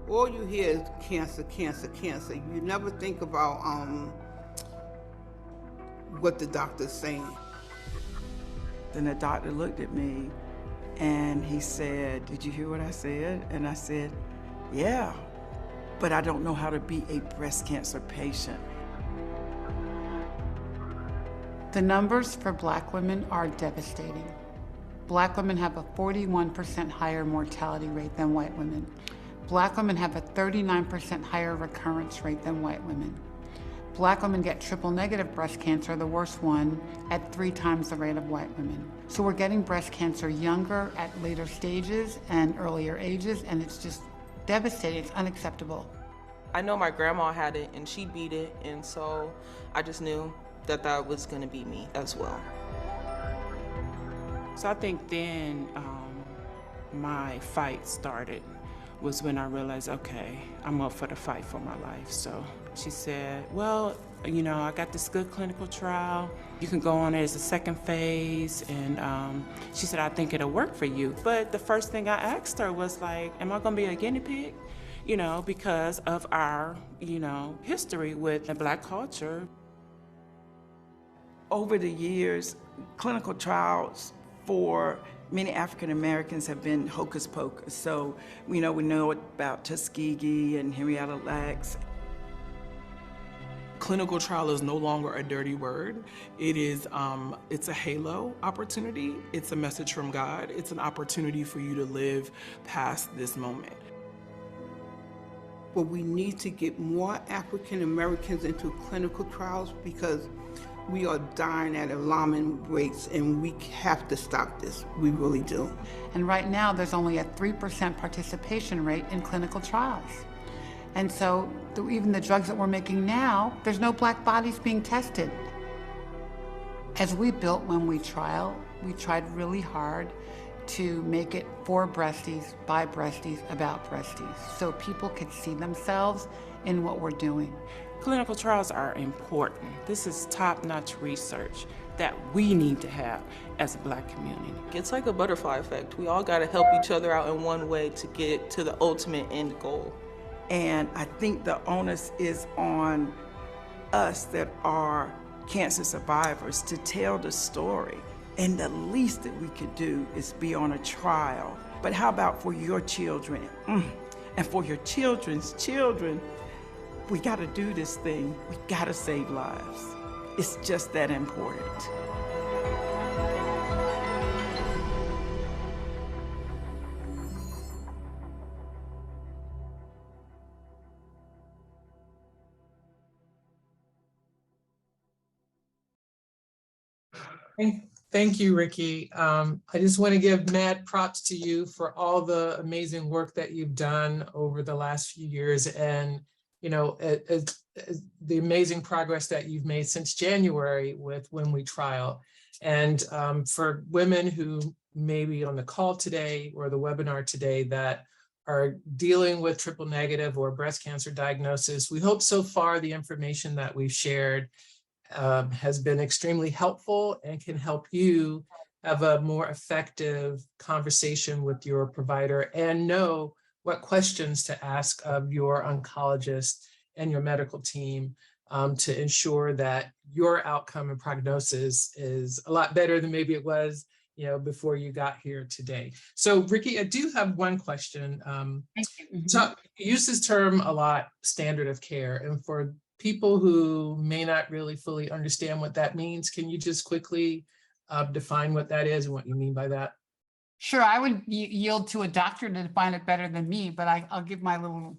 All you hear is cancer, cancer, cancer. You never think about what the doctor's saying. Then the doctor looked at me and he said, "Did you hear what I said?" And I said, "Yeah, but I don't know how to be a breast cancer patient." The numbers for Black women are devastating. Black women have a 41% higher mortality rate than white women. Black women have a 39% higher recurrence rate than white women. Black women get triple-negative breast cancer, the worst one, at 3 times the rate of white women. So we're getting breast cancer younger at later stages and earlier ages, and it's just devastating. It's unacceptable. I know my grandma had it and she beat it, and so I just knew that that was going to be me as well. So I think then my fight started, was when I realized, okay, I'm up for the fight for my life. So she said, well, I got this good clinical trial. You can go on it as a second phase. And she said, I think it'll work for you. But the first thing I asked her was like, am I gonna be a guinea pig? Because of our, history with the Black culture. Over the years, clinical trials for many African Americans have been hocus pocus. So, we know about Tuskegee and Henrietta Lacks. Clinical trial is no longer a dirty word. It is, it's a halo opportunity. It's a message from God. It's an opportunity for you to live past this moment. But we need to get more African Americans into clinical trials because We are dying at alarming rates, and we have to stop this. We really do. And right now, there's only a 3% participation rate in clinical trials. And so even the drugs that we're making now, there's no Black bodies being tested. As we built When We Trial, we tried really hard to make it for breasties, by breasties, about breasties, so people could see themselves in what we're doing. Clinical trials are important. This is top-notch research that we need to have as a Black community. It's like a butterfly effect. We all got to help each other out in one way to get to the ultimate end goal. And I think the onus is on us that are cancer survivors to tell the story. And the least that we could do is be on a trial. But how about for your children? And for your children's children? We gotta do this thing. We gotta save lives. It's just that important. Thank you, Ricky. I just want to give mad props to you for all the amazing work that you've done over the last few years, and the amazing progress that you've made since January with When We Trial. And for women who may be on the call today or the webinar today that are dealing with triple negative or breast cancer diagnosis, we hope so far the information that we've shared has been extremely helpful and can help you have a more effective conversation with your provider and know what questions to ask of your oncologist and your medical team to ensure that your outcome and prognosis is a lot better than maybe it was before you got here today. So Ricky, I do have one question. Thank you. So you use this term a lot, standard of care, and for people who may not really fully understand what that means, can you just quickly define what that is and what you mean by that? Sure, I would yield to a doctor to define it better than me, but I'll give my little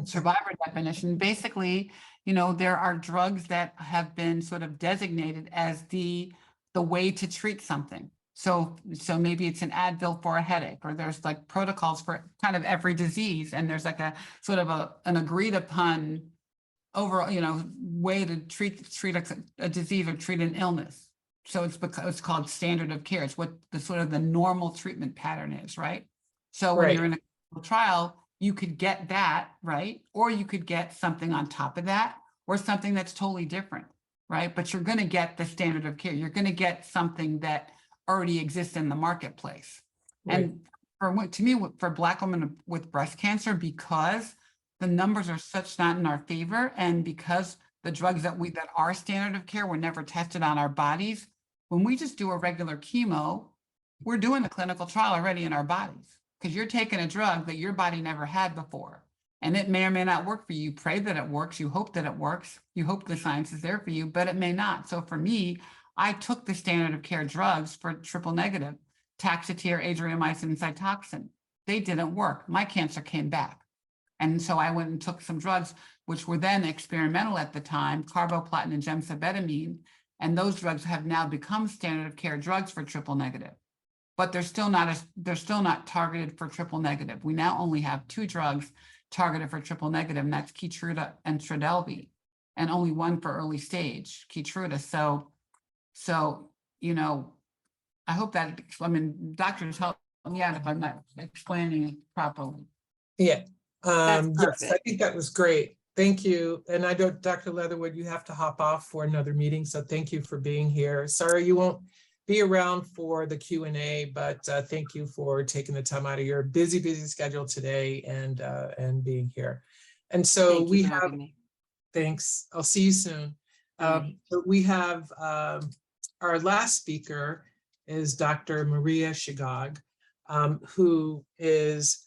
survivor definition. Basically, there are drugs that have been sort of designated as the way to treat something. So maybe it's an Advil for a headache, or there's like protocols for kind of every disease, and there's like a sort of an agreed upon overall, way to treat a disease or treat an illness. So it's called standard of care. It's what the sort of the normal treatment pattern is, right? So when you're in a clinical trial, you could get that, right? Or you could get something on top of that, or something that's totally different, right? But you're going to get the standard of care. You're going to get something that already exists in the marketplace. Right. And to me, for Black women with breast cancer, because the numbers are such not in our favor, and because the drugs that are standard of care were never tested on our bodies, when we just do a regular chemo, we're doing a clinical trial already in our bodies, because you're taking a drug that your body never had before, and it may or may not work for you. You pray that it works. You hope that it works. You hope the science is there for you, but it may not. So for me, I took the standard of care drugs for triple negative, Taxotere, adriamycin, and Cytoxan. They didn't work. My cancer came back. And so I went and took some drugs, which were then experimental at the time, carboplatin and gemcitabine, and those drugs have now become standard of care drugs for triple negative. But they're still not targeted for triple negative. We now only have 2 drugs targeted for triple negative, and that's Keytruda and Trodelvy, and only one for early stage, Keytruda. So I hope that, doctors help me out if I'm not explaining it properly. Yeah. Yes, I think that was great. Thank you. And I know, Dr. Leatherwood, you have to hop off for another meeting, so thank you for being here. Sorry you won't be around for the Q&A, but thank you for taking the time out of your busy schedule today and being here. And so we have, thanks. I'll see you soon. So we have our last speaker is Dr. Maria Shigag, who is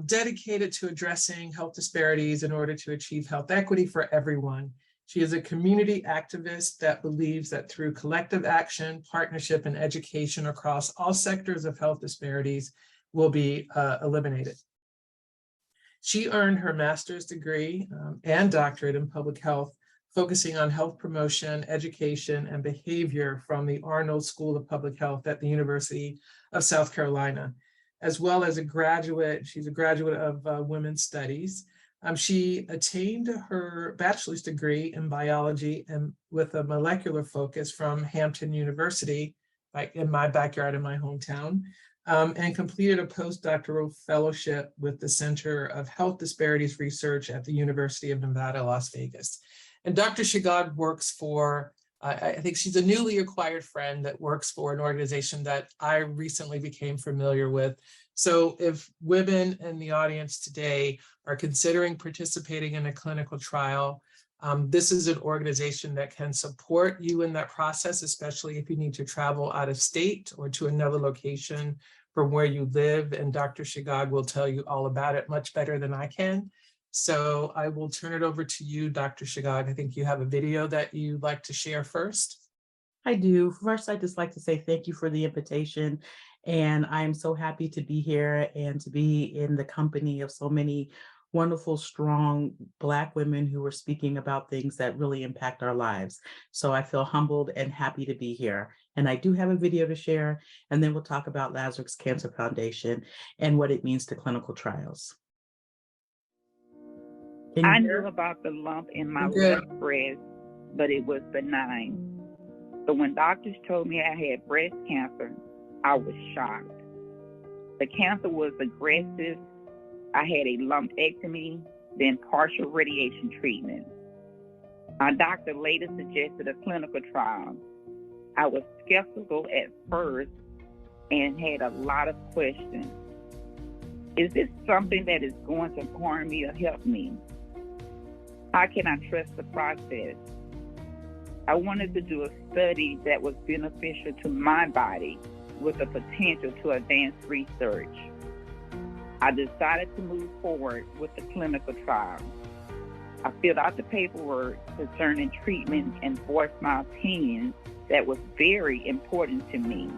dedicated to addressing health disparities in order to achieve health equity for everyone. She is a community activist that believes that through collective action, partnership, and education across all sectors of health disparities will be eliminated. She earned her master's degree and doctorate in public health focusing on health promotion, education, and behavior from the Arnold School of Public Health at the University of South Carolina, as well as she's a graduate of Women's Studies. She attained her bachelor's degree in biology and with a molecular focus from Hampton University, like in my backyard in my hometown, and completed a postdoctoral fellowship with the Center of Health Disparities Research at the University of Nevada, Las Vegas. And Dr. Shagad works for, I think she's a newly acquired friend that works for an organization that I recently became familiar with. So if women in the audience today are considering participating in a clinical trial, this is an organization that can support you in that process, especially if you need to travel out of state or to another location from where you live. And Dr. Shagad will tell you all about it much better than I can. So I will turn it over to you, Dr. Shagad. I think you have a video that you'd like to share first. I do. First, I'd just like to say thank you for the invitation. And I'm so happy to be here and to be in the company of so many wonderful, strong Black women who are speaking about things that really impact our lives. So I feel humbled and happy to be here. And I do have a video to share, and then we'll talk about Lazarus Cancer Foundation and what it means to clinical trials. I knew about the lump in my left breast, but it was benign. So when doctors told me I had breast cancer, I was shocked. The cancer was aggressive. I had a lumpectomy, then partial radiation treatment. My doctor later suggested a clinical trial. I was skeptical at first and had a lot of questions. Is this something that is going to harm me or help me? How can I trust the process? I wanted to do a study that was beneficial to my body with the potential to advance research. I decided to move forward with the clinical trial. I filled out the paperwork concerning treatment and voiced my opinion that was very important to me.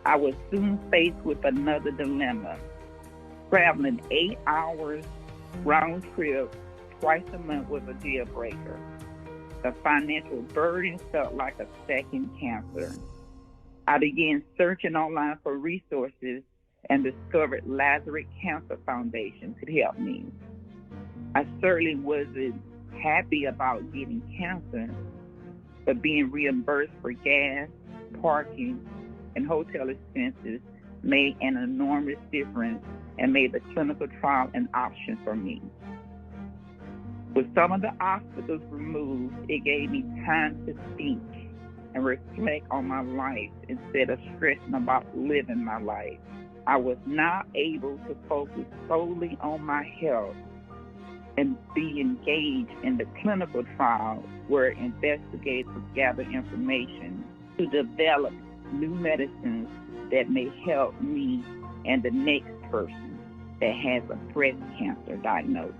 I was soon faced with another dilemma. Traveling 8 hours round trip twice a month was a deal breaker. The financial burden felt like a second cancer. I began searching online for resources and discovered Lazarus Cancer Foundation could help me. I certainly wasn't happy about getting cancer, but being reimbursed for gas, parking, and hotel expenses made an enormous difference and made the clinical trial an option for me. With some of the obstacles removed, it gave me time to think and reflect on my life instead of stressing about living my life. I was now able to focus solely on my health and be engaged in the clinical trial where investigators gather information to develop new medicines that may help me and the next person that has a breast cancer diagnosis.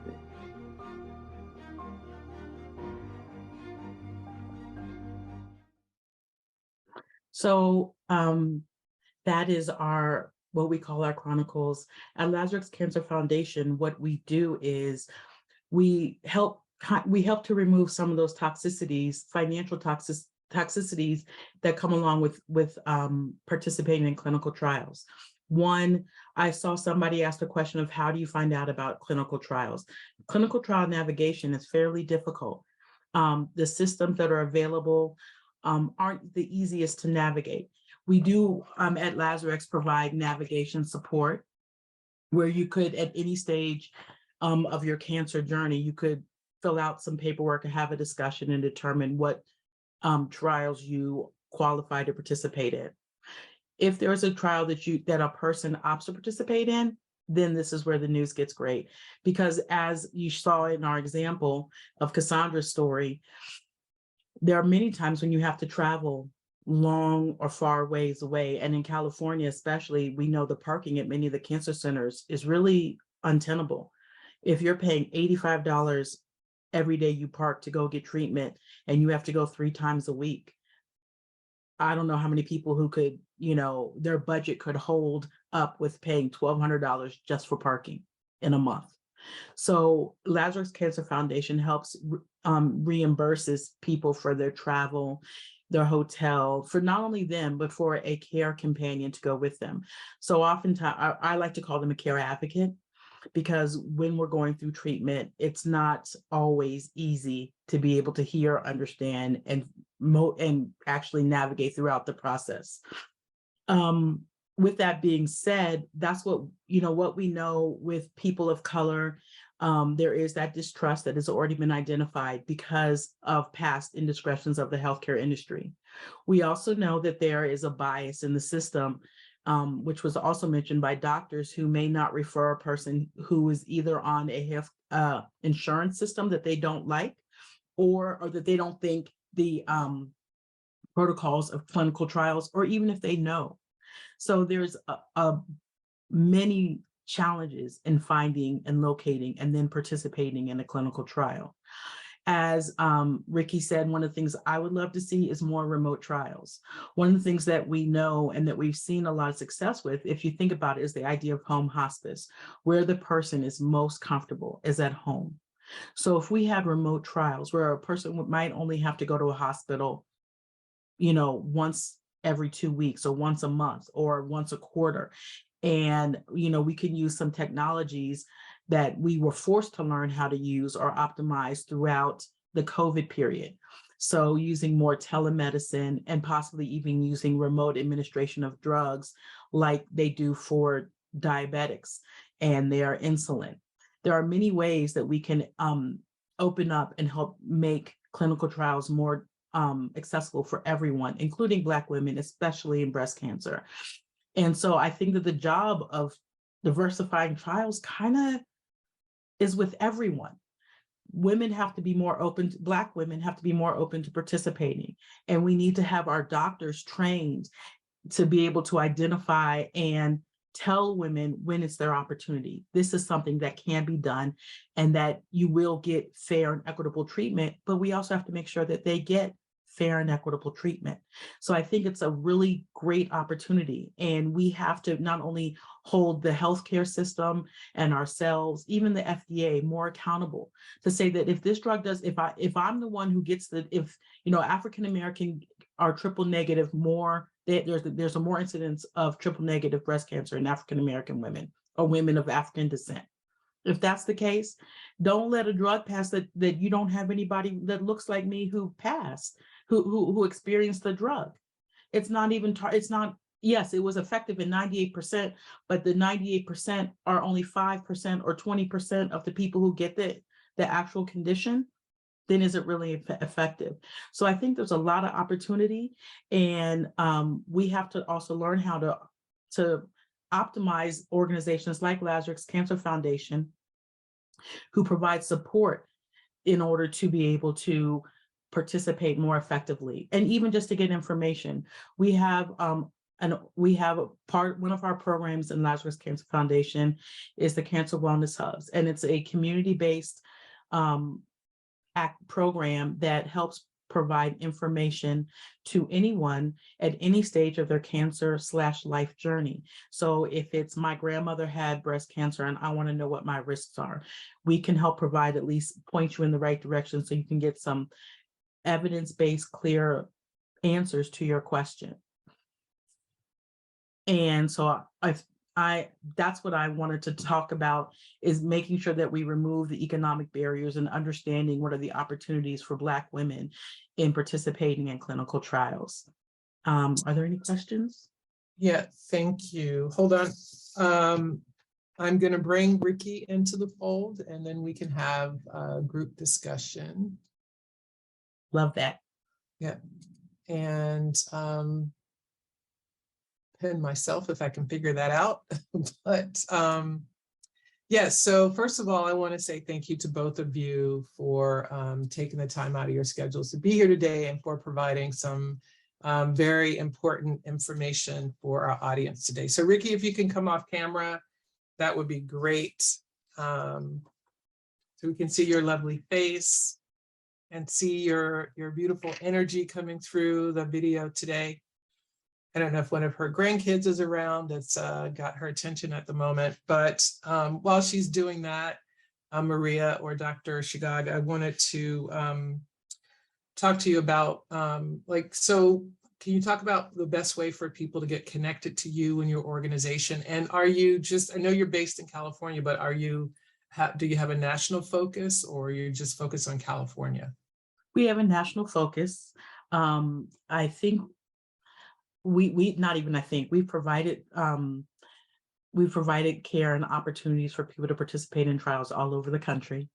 So that is what we call our chronicles. At Lazarus Cancer Foundation, what we do is we help to remove some of those toxicities, financial toxicities that come along with participating in clinical trials. One, I saw somebody ask the question of how do you find out about clinical trials? Clinical trial navigation is fairly difficult. The systems that are available aren't the easiest to navigate. We do at Lazarus provide navigation support where you could at any stage of your cancer journey, you could fill out some paperwork and have a discussion and determine what trials you qualify to participate in. If there's a trial that a person opts to participate in, then this is where the news gets great. Because as you saw in our example of Cassandra's story, there are many times when you have to travel long or far ways away. And in California, especially, we know the parking at many of the cancer centers is really untenable. If you're paying $85 every day you park to go get treatment and you have to go 3 times a week, I don't know how many people who could, their budget could hold up with paying $1,200 just for parking in a month. So Lazarus Cancer Foundation helps reimburses people for their travel, their hotel, for not only them, but for a care companion to go with them. So oftentimes, I like to call them a care advocate, because when we're going through treatment, it's not always easy to be able to hear, understand, and actually navigate throughout the process. With that being said, that's what we know with people of color. There is that distrust that has already been identified because of past indiscretions of the healthcare industry. We also know that there is a bias in the system, which was also mentioned by doctors, who may not refer a person who is either on a health insurance system that they don't like, or that they don't think the protocols of clinical trials, or even if they know. So there's many challenges in finding and locating and then participating in a clinical trial. As Ricky said, one of the things I would love to see is more remote trials. One of the things that we know and that we've seen a lot of success with, if you think about it, is the idea of home hospice, where the person is most comfortable is at home. So if we had remote trials where a person might only have to go to a hospital, once every 2 weeks, or once a month, or once a quarter. And, we can use some technologies that we were forced to learn how to use or optimize throughout the COVID period. So using more telemedicine, and possibly even using remote administration of drugs like they do for diabetics and their insulin. There are many ways that we can open up and help make clinical trials more accessible for everyone, including Black women, especially in breast cancer. And so I think that the job of diversifying trials kind of is with everyone. Women have to be more open, Black women have to be more open to participating. And we need to have our doctors trained to be able to identify and tell women when it's their opportunity. This is something that can be done, and that you will get fair and equitable treatment, but we also have to make sure that they get fair and equitable treatment. So I think it's a really great opportunity, and we have to not only hold the healthcare system and ourselves, even the FDA, more accountable to say that if this drug does, if I'm the one who gets if African American are triple negative more, there's a more incidence of triple negative breast cancer in African American women or women of African descent. If that's the case, don't let a drug pass that you don't have anybody that looks like me who passed, who experienced the drug. It's not even, yes, it was effective in 98%, but the 98% are only 5% or 20% of the people who get the actual condition. Then is it really effective? So I think there's a lot of opportunity, and we have to also learn how to optimize organizations like Lazarus Cancer Foundation, who provide support in order to be able to participate more effectively, and even just to get information. We have one of our programs in Lazarus Cancer Foundation is the Cancer Wellness Hubs, and it's a community-based program that helps provide information to anyone at any stage of their cancer/life journey. So if it's my grandmother had breast cancer and I want to know what my risks are, we can help provide, at least point you in the right direction so you can get some evidence-based, clear answers to your question. And so that's what I wanted to talk about, is making sure that we remove the economic barriers and understanding what are the opportunities for Black women in participating in clinical trials. Are there any questions? Yeah, thank you. Hold on. I'm going to bring Ricky into the fold, and then we can have a group discussion. Love that. Yeah. And pin myself if I can figure that out. But yes, so first of all, I want to say thank you to both of you for taking the time out of your schedules to be here today, and for providing some very important information for our audience today. So Ricky, if you can come off camera, that would be great. So we can see your lovely face and see your beautiful energy coming through the video today. I don't know if one of her grandkids is around that's got her attention at the moment, but while she's doing that, Maria or Dr. Shigag, I wanted to talk to you about, so can you talk about the best way for people to get connected to you and your organization? And are you just, I know you're based in California, but are you, do you have a national focus, or you just focus on California? We have a national focus. I think not even I think, we've provided care and opportunities for people to participate in trials all over the country.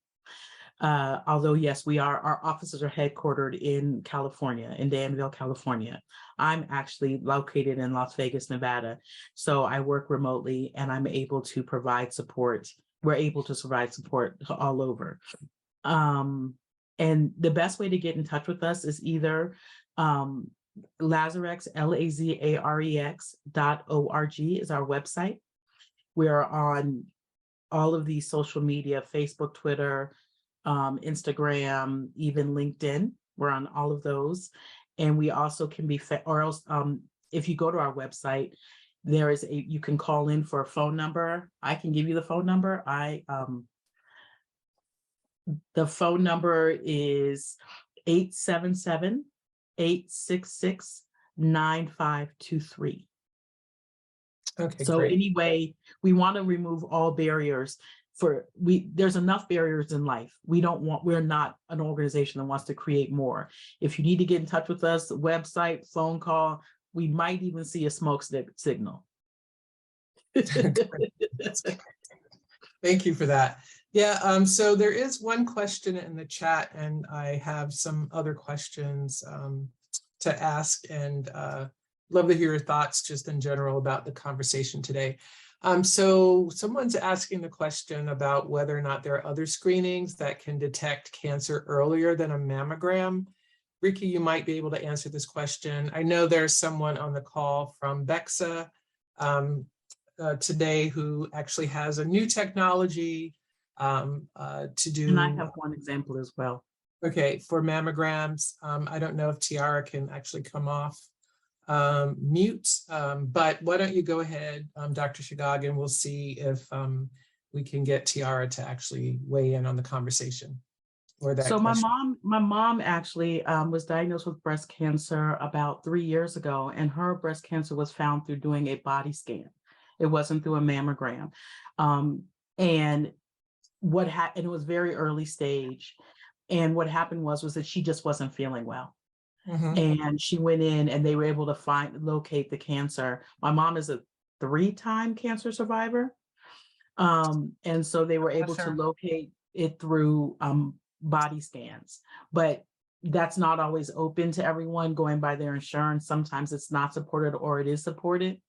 Although, yes, our offices are headquartered in California, in Danville, California. I'm actually located in Las Vegas, Nevada. So I work remotely and I'm able to provide support. We're able to provide support all over. And the best way to get in touch with us is either Lazarex, LAZAREX.org is our website. We're on all of these social media, Facebook, Twitter, Instagram, even LinkedIn. We're on all of those. And we also can be, or else if you go to our website, you can call in for a phone number. I can give you the phone number. The phone number is 877-866-9523. Okay, so great. Anyway, we want to remove all barriers. There's enough barriers in life. We're not an organization that wants to create more. If you need to get in touch with us, website, phone call, we might even see a smoke signal. Thank you for that. Yeah, so there is one question in the chat, and I have some other questions to ask, and love to hear your thoughts just in general about the conversation today. So someone's asking the question about whether or not there are other screenings that can detect cancer earlier than a mammogram. Ricky, you might be able to answer this question. I know there's someone on the call from BEXA today who actually has a new technology to do. And I have one example as well. Okay, for mammograms. I don't know if Tiara can actually come off mute, but why don't you go ahead, Dr. Shigag, and we'll see if we can get Tiara to actually weigh in on the conversation or that So question. my mom actually was diagnosed with breast cancer about 3 years ago, and her breast cancer was found through doing a body scan. It wasn't through a mammogram. And it was very early stage. And what happened was that she just wasn't feeling well. Mm-hmm. And she went in and they were able to locate the cancer. My mom is a 3-time cancer survivor. And so they were able to locate it through body scans. But that's not always open to everyone going by their insurance. Sometimes it's not supported or it is supported.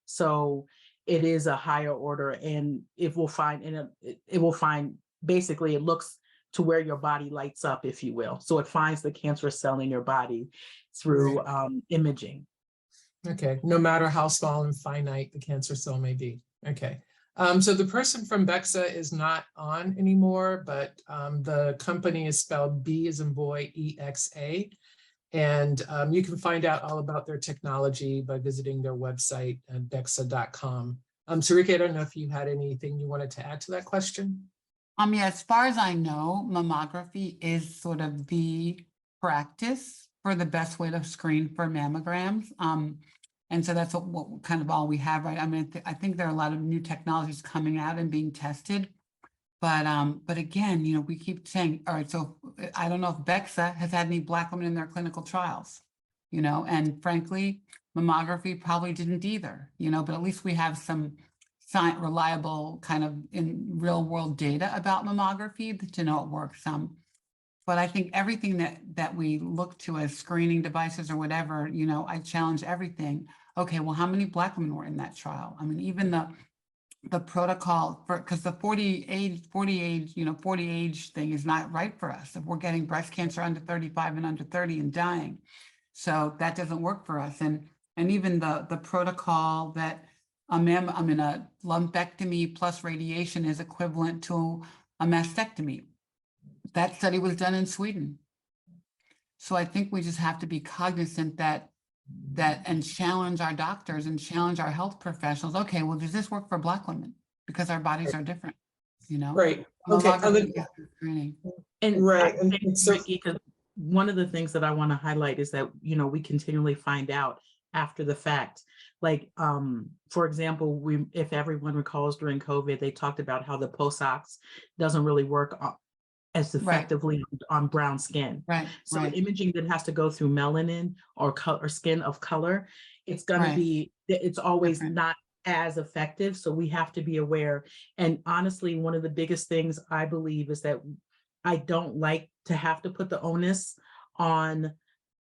So it is a higher order, and it will find basically it looks to where your body lights up, if you will. So it finds the cancerous cell in your body through imaging. Okay, no matter how small and finite the cancer cell may be. Okay, so the person from BEXA is not on anymore, but the company is spelled B as in boy, EXA. And you can find out all about their technology by visiting their website at bexa.com. So Ricky, I don't know if you had anything you wanted to add to that question. Yeah, as far as I know, mammography is sort of the practice for the best way to screen for mammograms. And so that's what kind of all we have, right? I mean, I think there are a lot of new technologies coming out and being tested. But again, you know, we keep saying, all right, so I don't know if BEXA has had any Black women in their clinical trials, you know, and frankly, mammography probably didn't either, you know, but at least we have some reliable kind of in real world data about mammography to know it works. But I think everything that we look to as screening devices or whatever, you know, I challenge everything. Okay, well, how many Black women were in that trial? I mean, even the protocol for, because the 40 age thing is not right for us if we're getting breast cancer under 35 and under 30 and dying. So that doesn't work for us. And even the protocol that a lumpectomy plus radiation is equivalent to a mastectomy. That study was done in Sweden. So I think we just have to be cognizant that and challenge our doctors and challenge our health professionals. Okay, well, does this work for Black women? Because our bodies are different. you know? Right. Okay. Mammography is screening. And Right. I And think, so, Ricky, 'cause one of the things that I want to highlight is that, you know, we continually find out after the fact. Like, for example, if everyone recalls during COVID, they talked about how the post-ox doesn't really work as effectively on brown skin. Right. So imaging that has to go through melanin or skin of color, it's going to be, it's always not as effective. So we have to be aware. And honestly, one of the biggest things I believe is that I don't like to have to put the onus on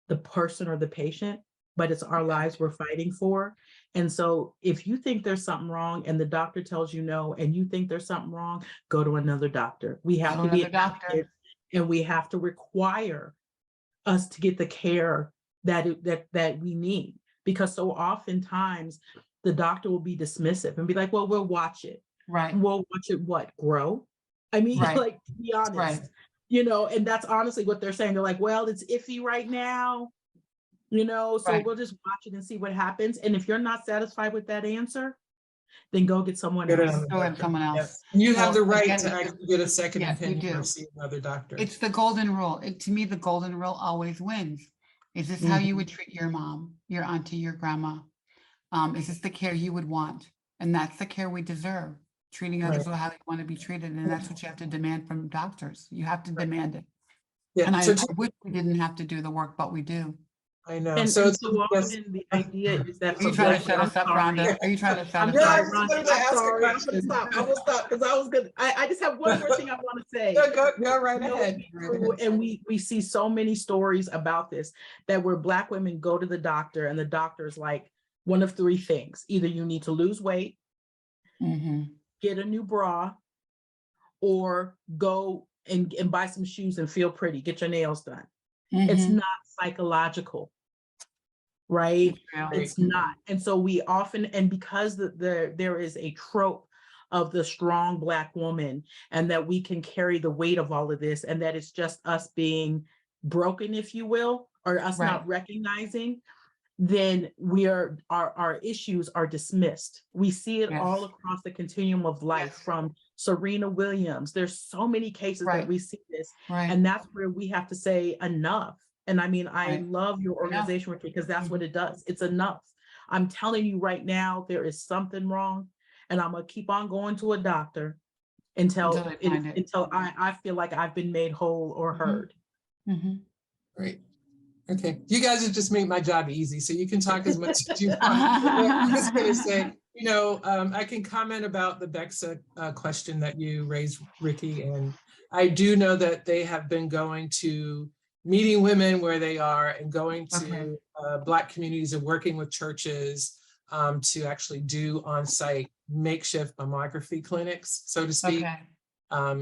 the person or the patient, but it's our lives we're fighting for. And so if you think there's something wrong and the doctor tells you no, and you think there's something wrong, go to another doctor. We have to be a doctor, and we have to require us to get the care that we need, because so oftentimes the doctor will be dismissive and be like, well, we'll watch it. Right. We'll watch it grow? I mean, like, to be honest, you know, and that's honestly what they're saying. They're like, well, it's iffy right now, you know, so we'll just watch it and see what happens. And if you're not satisfied with that answer, then go get someone else. Go get someone else. yes. You have the right again, to actually get a second yes, you opinion or do. see another doctor. It's the golden rule. To me, the golden rule always wins. Is this how you would treat your mom, your auntie, your grandma? Is this the care you would want? And that's the care we deserve. Treating others how they want to be treated. And that's what you have to demand from doctors. You have to demand it. Yeah. And I So wish we didn't have to do the work, but we do. I know. And So so often the idea is that. Are you trying to shut us up, Rhonda? Are you trying to shut us Yeah, I up? was going to ask a sorry. question. I will stop because I was good. I just have one more thing I want to say. Go right You know, ahead. and we see so many stories about this, that where Black women go to the doctor and the doctor's like, one of three things: either you need to lose weight, get a new bra, or go and buy some shoes and feel pretty, get your nails done. It's not psychological, right? It's not. And so we often, and because there is a trope of the strong Black woman, and that we can carry the weight of all of this, and that it's just us being broken, if you will, or us not recognizing, then our issues are dismissed. We see it all across the continuum of life, from Serena Williams. There's so many cases that we see this, and that's where we have to say enough. And I mean, I love your organization, Ricky, because that's what it does. It's enough. I'm telling you right now, there is something wrong, and I'm gonna keep on going to a doctor until I feel like I've been made whole or heard. Great. Okay, you guys have just made my job easy, so you can talk as much as you want. I'm just going to say, you know, I can comment about the BEXA question that you raised, Ricky, and I do know that they have been going to meeting women where they are, and going to Black communities and working with churches to actually do on-site makeshift mammography clinics, so to speak.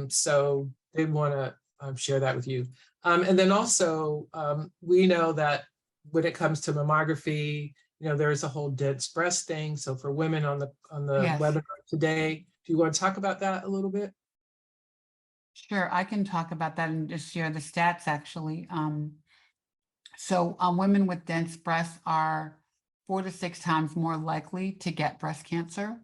So they want to share that with you. And then also, we know that when it comes to mammography, you know, there's a whole dense breast thing. So for women on the webinar today, do you want to talk about that a little bit? Sure, I can talk about that and just share the stats, actually. So women with dense breasts are 4 to 6 times more likely to get breast cancer.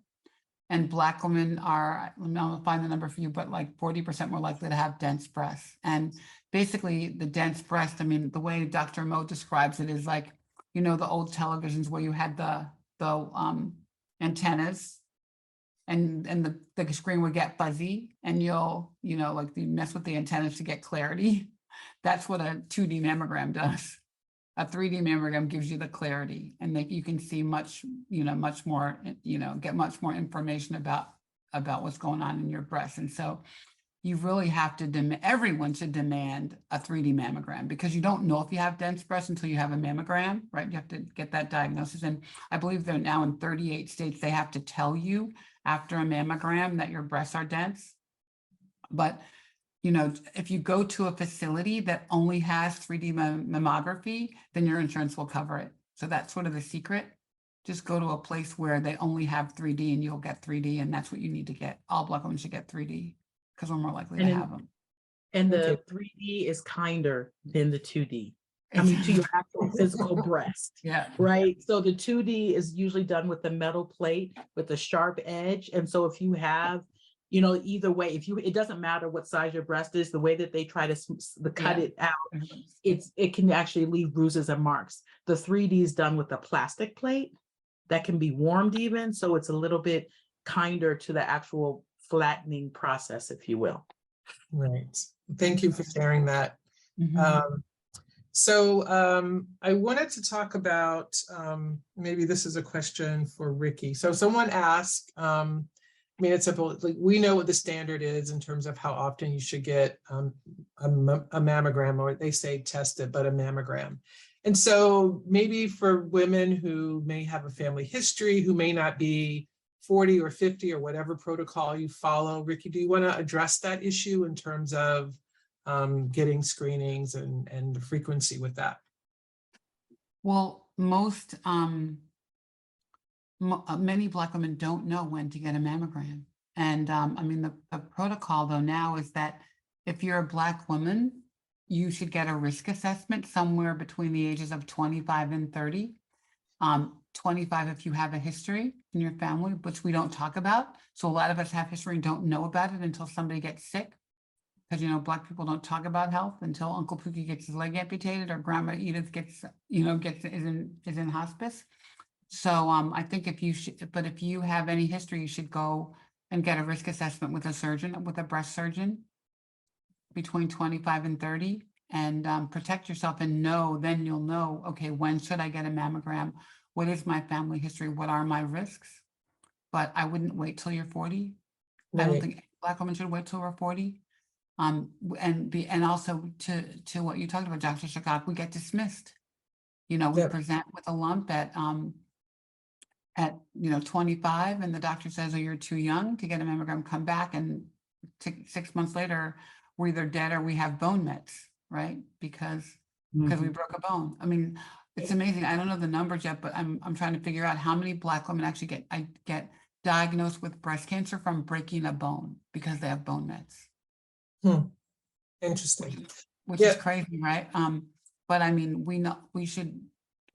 And Black women are, I'll find the number for you, but like 40% more likely to have dense breasts. And basically the dense breast, I mean, the way Dr. Mo describes it is like, you know, the old televisions where you had the antennas, and the screen would get fuzzy, and you mess with the antennas to get clarity. That's what a 2D mammogram does. A 3D mammogram gives you the clarity, and you can see much more, get much more information about what's going on in your breast. And so you really have to everyone should demand a 3D mammogram, because you don't know if you have dense breasts until you have a mammogram, right? You have to get that diagnosis. And I believe they're now in 38 states, they have to tell you after a mammogram that your breasts are dense. But you know, if you go to a facility that only has 3D mammography, then your insurance will cover it. So that's sort of the secret. Just go to a place where they only have 3D and you'll get 3D, and that's what you need to get. All Black women should get 3D because we're more likely to have them. And the 3D is kinder than the 2D. I mean, to your actual physical breast. Right. So the 2D is usually done with a metal plate with a sharp edge. And so if you have You know, either way, it doesn't matter what size your breast is, the way that they try to cut it out, it can actually leave bruises and marks. The 3D is done with a plastic plate that can be warmed even, so it's a little bit kinder to the actual flattening process, if you will. Right. Thank you for sharing that. Mhm. I wanted to talk about, maybe this is a question for Ricky. So someone asked, I mean, it's simple. Like, we know what the standard is in terms of how often you should get a mammogram, or they say test it, but a mammogram. And so maybe for women who may have a family history, who may not be 40 or 50 or whatever protocol you follow, Ricky, do you want to address that issue in terms of getting screenings and the frequency with that? Well, many Black women don't know when to get a mammogram. And I mean, the protocol though now is that if you're a Black woman, you should get a risk assessment somewhere between the ages of 25 and 30. 25 if you have a history in your family, which we don't talk about. So a lot of us have history and don't know about it until somebody gets sick. Because, you know, Black people don't talk about health until Uncle Pookie gets his leg amputated or Grandma Edith is in hospice. So I think if you have any history, you should go and get a risk assessment with a surgeon, with a breast surgeon between 25 and 30, and protect yourself and then you'll know, okay, when should I get a mammogram? What is my family history? What are my risks? But I wouldn't wait till you're 40. Right. I don't think Black women should wait till we're 40. And also to what you talked about, Dr. Shakak, we get dismissed. You know, we present with a lump at 25, and the doctor says, oh, you're too young to get a mammogram, come back, and 6 months later, we're either dead or we have bone mets, right? Because we broke a bone. I mean, it's amazing. I don't know the numbers yet, but I'm trying to figure out how many Black women actually get diagnosed with breast cancer from breaking a bone because they have bone mets. Interesting. Which is crazy, right? But I mean, we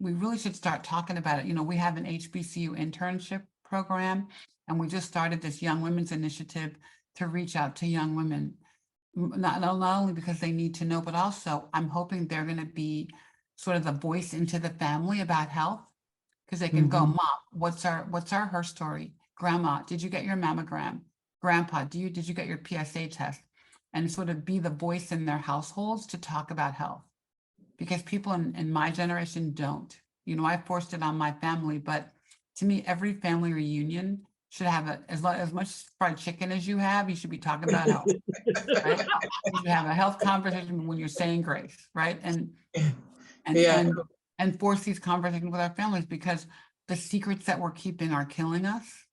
really should start talking about it. You know, we have an HBCU internship program, and we just started this Young Women's Initiative to reach out to young women, not only because they need to know, but also I'm hoping they're going to be sort of the voice into the family about health, because they can go, Mom, what's her story? Grandma, did you get your mammogram? Grandpa, did you get your PSA test? And sort of be the voice in their households to talk about health, because people in my generation don't. You know, I forced it on my family, but to me, every family reunion should have as much fried chicken as you have. You should be talking about health, right? You should have a health conversation when you're saying grace, right? And force these conversations with our families, because the secrets that we're keeping are killing us,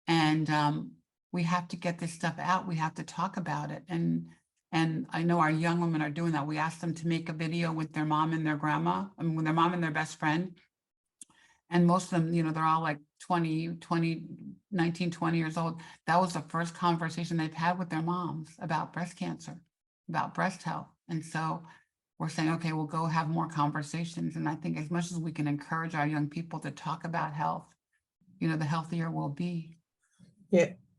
and we have to get this stuff out. We have to talk about it. And I know our young women are doing that. We asked them to make a video with their mom and their grandma, with their mom and their best friend. And most of them, you know, they're all like 19, 20 years old. That was the first conversation they've had with their moms about breast cancer, about breast health. And so we're saying, okay, we'll go have more conversations. And I think as much as we can encourage our young people to talk about health, you know, the healthier we'll be.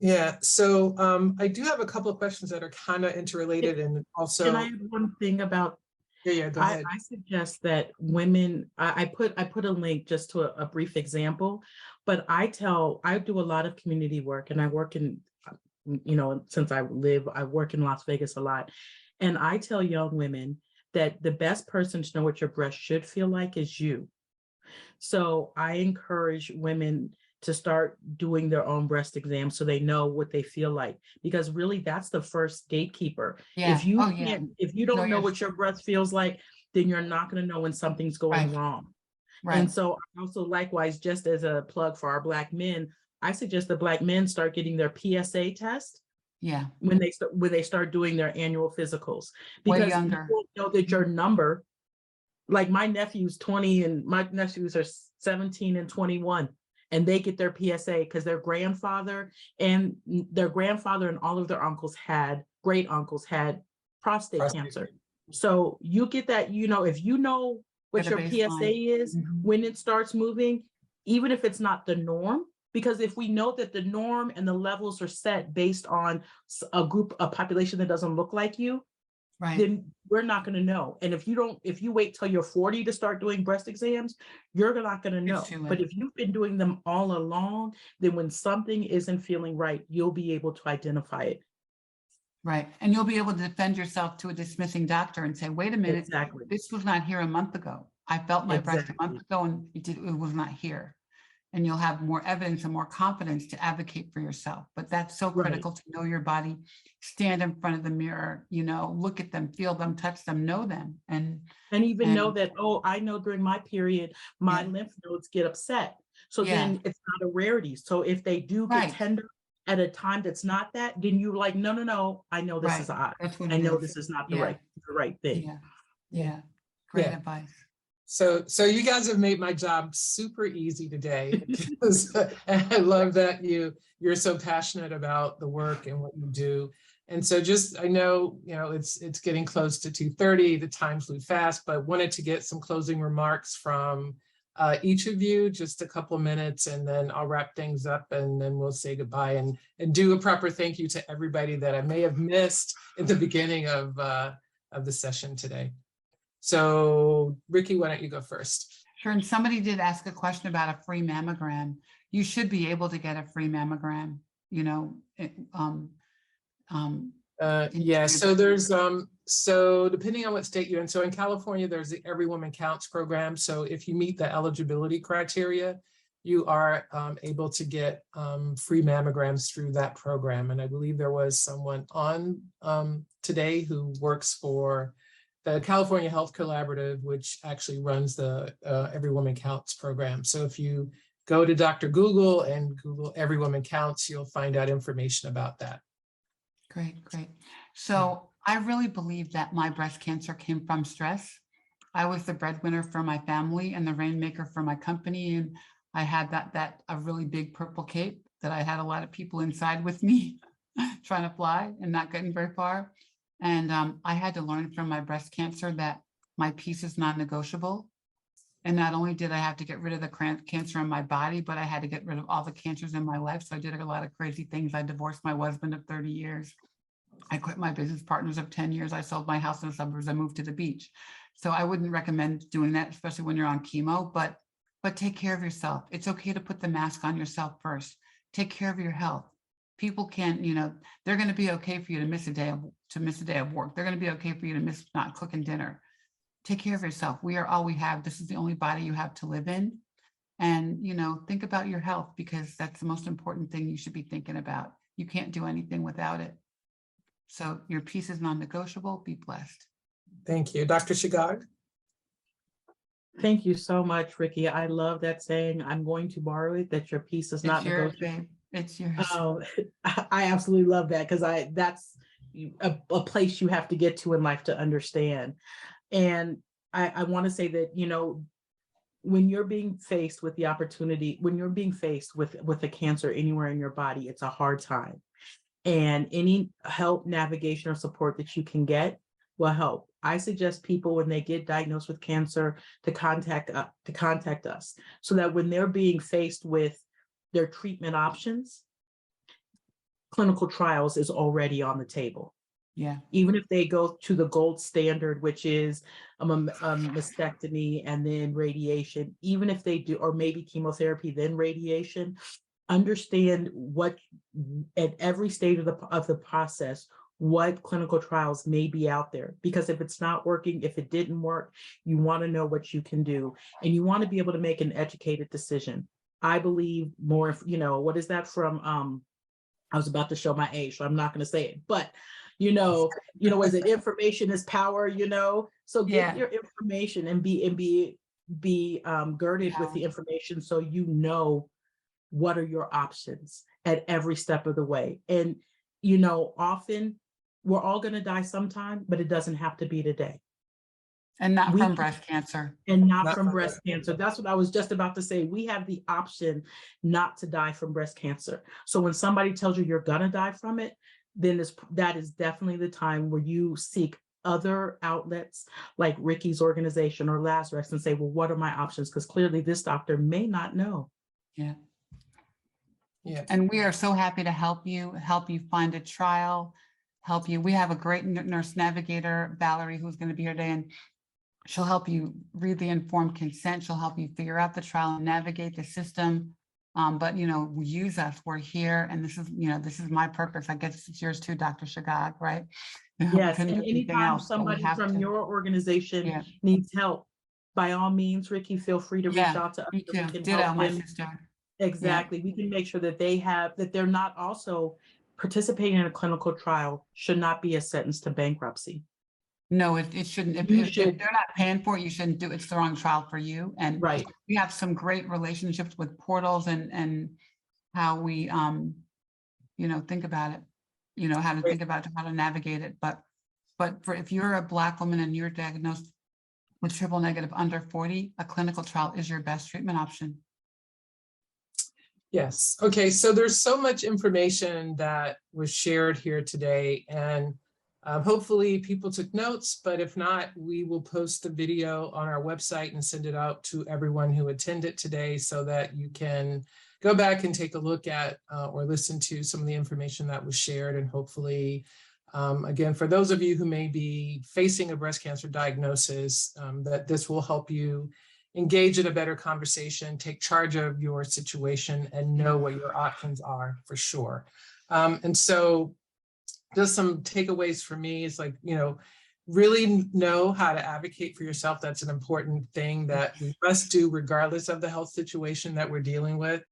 Yeah. So I do have a couple of questions that are kind of interrelated, and also. Can I add one thing about? Yeah, go ahead. I suggest that women. I put a link just to a brief example, but I do a lot of community work, and I work in, you know, since I work in Las Vegas a lot, and I tell young women that the best person to know what your breast should feel like is you. So I encourage women to start doing their own breast exams so they know what they feel like, because really that's the first gatekeeper. Yeah. If you don't know what your breast feels like, then you're not going to know when something's going wrong. Right. And so also likewise, just as a plug for our Black men, I suggest that Black men start getting their PSA test. Yeah. When they start doing their annual physicals, because you won't know that your number, like my nephew's 20 and my nephews are 17 and 21. And they get their PSA because their grandfather and all of their great uncles had prostate cancer. So you get that, you know, if you know what your PSA is, when it starts moving, even if it's not the norm, Because if we know that the norm and the levels are set based on a population that doesn't look like you, Right. then we're not going to know. And if you wait till you're 40 to start doing breast exams, you're not going to know. too late. But if you've been doing them all along, then when something isn't feeling right, you'll be able to identify it. Right. And you'll be able to defend yourself to a dismissing doctor and say, wait a minute, Exactly. this was not here a month ago. I felt my breast a month ago and it was not here. And you'll have more evidence and more confidence to advocate for yourself. But that's so critical to know your body, stand in front of the mirror, you know, look at them, feel them, touch them, know them. And even know that, oh, I know during my period, my lymph nodes get upset. So then it's not a rarity. So if they do get tender at a time that's not that, then you're like, no, I know this is odd. I know this is not the right thing. Yeah. Great advice. So you guys have made my job super easy today, because I love that you're so passionate about the work and what you do. And so I know, it's getting close to 2:30, the time flew fast, but wanted to get some closing remarks from each of you, just a couple minutes, and then I'll wrap things up and then we'll say goodbye and do a proper thank you to everybody that I may have missed at the beginning of the session today. So Ricky, why don't you go first? Sure. And somebody did ask a question about a free mammogram. You should be able to get a free mammogram, So there's, so depending on what state you're in, so in California, there's the Every Woman Counts program. So if you meet the eligibility criteria, you are able to get free mammograms through that program. And I believe there was someone on today who works for the California Health Collaborative, which actually runs the Every Woman Counts program. So if you go to Dr. Google and Google Every Woman Counts, you'll find out information about that. Great. So I really believe that my breast cancer came from stress. I was the breadwinner for my family and the rainmaker for my company. And I had that a really big purple cape that I had a lot of people inside with me trying to fly and not getting very far. And I had to learn from my breast cancer that my peace is non-negotiable. And not only did I have to get rid of the cancer in my body, but I had to get rid of all the cancers in my life. So I did a lot of crazy things. I divorced my husband of 30 years. I quit my business partners of 10 years. I sold my house in the suburbs. I moved to the beach. So I wouldn't recommend doing that, especially when you're on chemo, but take care of yourself. It's okay to put the mask on yourself first. Take care of your health. People can't, they're going to be okay for you to miss a day of work. They're going to be okay for you to miss not cooking dinner. Take care of yourself. We are all we have. This is the only body you have to live in. And, think about your health, because that's the most important thing you should be thinking about. You can't do anything without it. So your peace is non-negotiable. Be blessed. Thank you. Dr. Shigag? Thank you so much, Ricky. I love that saying. I'm going to borrow it, that your peace is not negotiable. It's yours. I absolutely love that, because that's a place you have to get to in life to understand. And I want to say that, when you're being faced with the opportunity, when you're being faced with a cancer anywhere in your body, it's a hard time. And any help, navigation, or support that you can get will help. I suggest people, when they get diagnosed with cancer, to contact us, so that when they're being faced with their treatment options, clinical trials is already on the table. Yeah. Even if they go to the gold standard, which is a mastectomy and then radiation, even if they do, or maybe chemotherapy, then radiation, understand what at every stage of the process, what clinical trials may be out there. Because if it's not working, if it didn't work, you want to know what you can do, and you want to be able to make an educated decision. I believe more, what is that from? I was about to show my age, so I'm not going to say it, but is it information is power, so get your information and be girded with the information, so what are your options at every step of the way. And often we're all going to die sometime, but it doesn't have to be today. And not from breast cancer. And not from breast cancer. That's what I was just about to say. We have the option not to die from breast cancer. So when somebody tells you you're going to die from it, then that is definitely the time where you seek other outlets like Ricky's organization or Lazarus and say, well, what are my options? Because clearly this doctor may not know. Yeah. Yeah. And we are so happy to help you find a trial, help you. We have a great nurse navigator, Valerie, who's going to be here today, and she'll help you read the informed consent. She'll help you figure out the trial and navigate the system. But, you know, use us, we're here. And this is, you know, this is my purpose. I guess it's yours too, Dr. Shagag, right? Yes, Couldn't and do anything anytime else, but we somebody have from to. your organization Yeah. needs help, by all means, Ricky, feel free to reach Yeah, out to us. me So we too. can Ditto, help my them. sister. Exactly. We can make sure that that they're not also participating in a clinical trial should not be a sentence to bankruptcy. No, it shouldn't. If they're not paying for it, you shouldn't do it. It's the wrong trial for you. And Right. we have some great relationships with portals and how we, you know, think about it, you know, how to think about how to navigate it. But if you're a Black woman and you're diagnosed with triple negative under 40, a clinical trial is your best treatment option. Yes. Okay. So there's so much information that was shared here today, and hopefully people took notes, but if not, we will post the video on our website and send it out to everyone who attended today so that you can go back and take a look at or listen to some of the information that was shared. And hopefully, again, for those of you who may be facing a breast cancer diagnosis, that this will help you engage in a better conversation, take charge of your situation, and know what your options are for sure. And so just some takeaways for me is like, you know, really know how to advocate for yourself. That's an important thing that we must do regardless of the health situation that we're dealing with.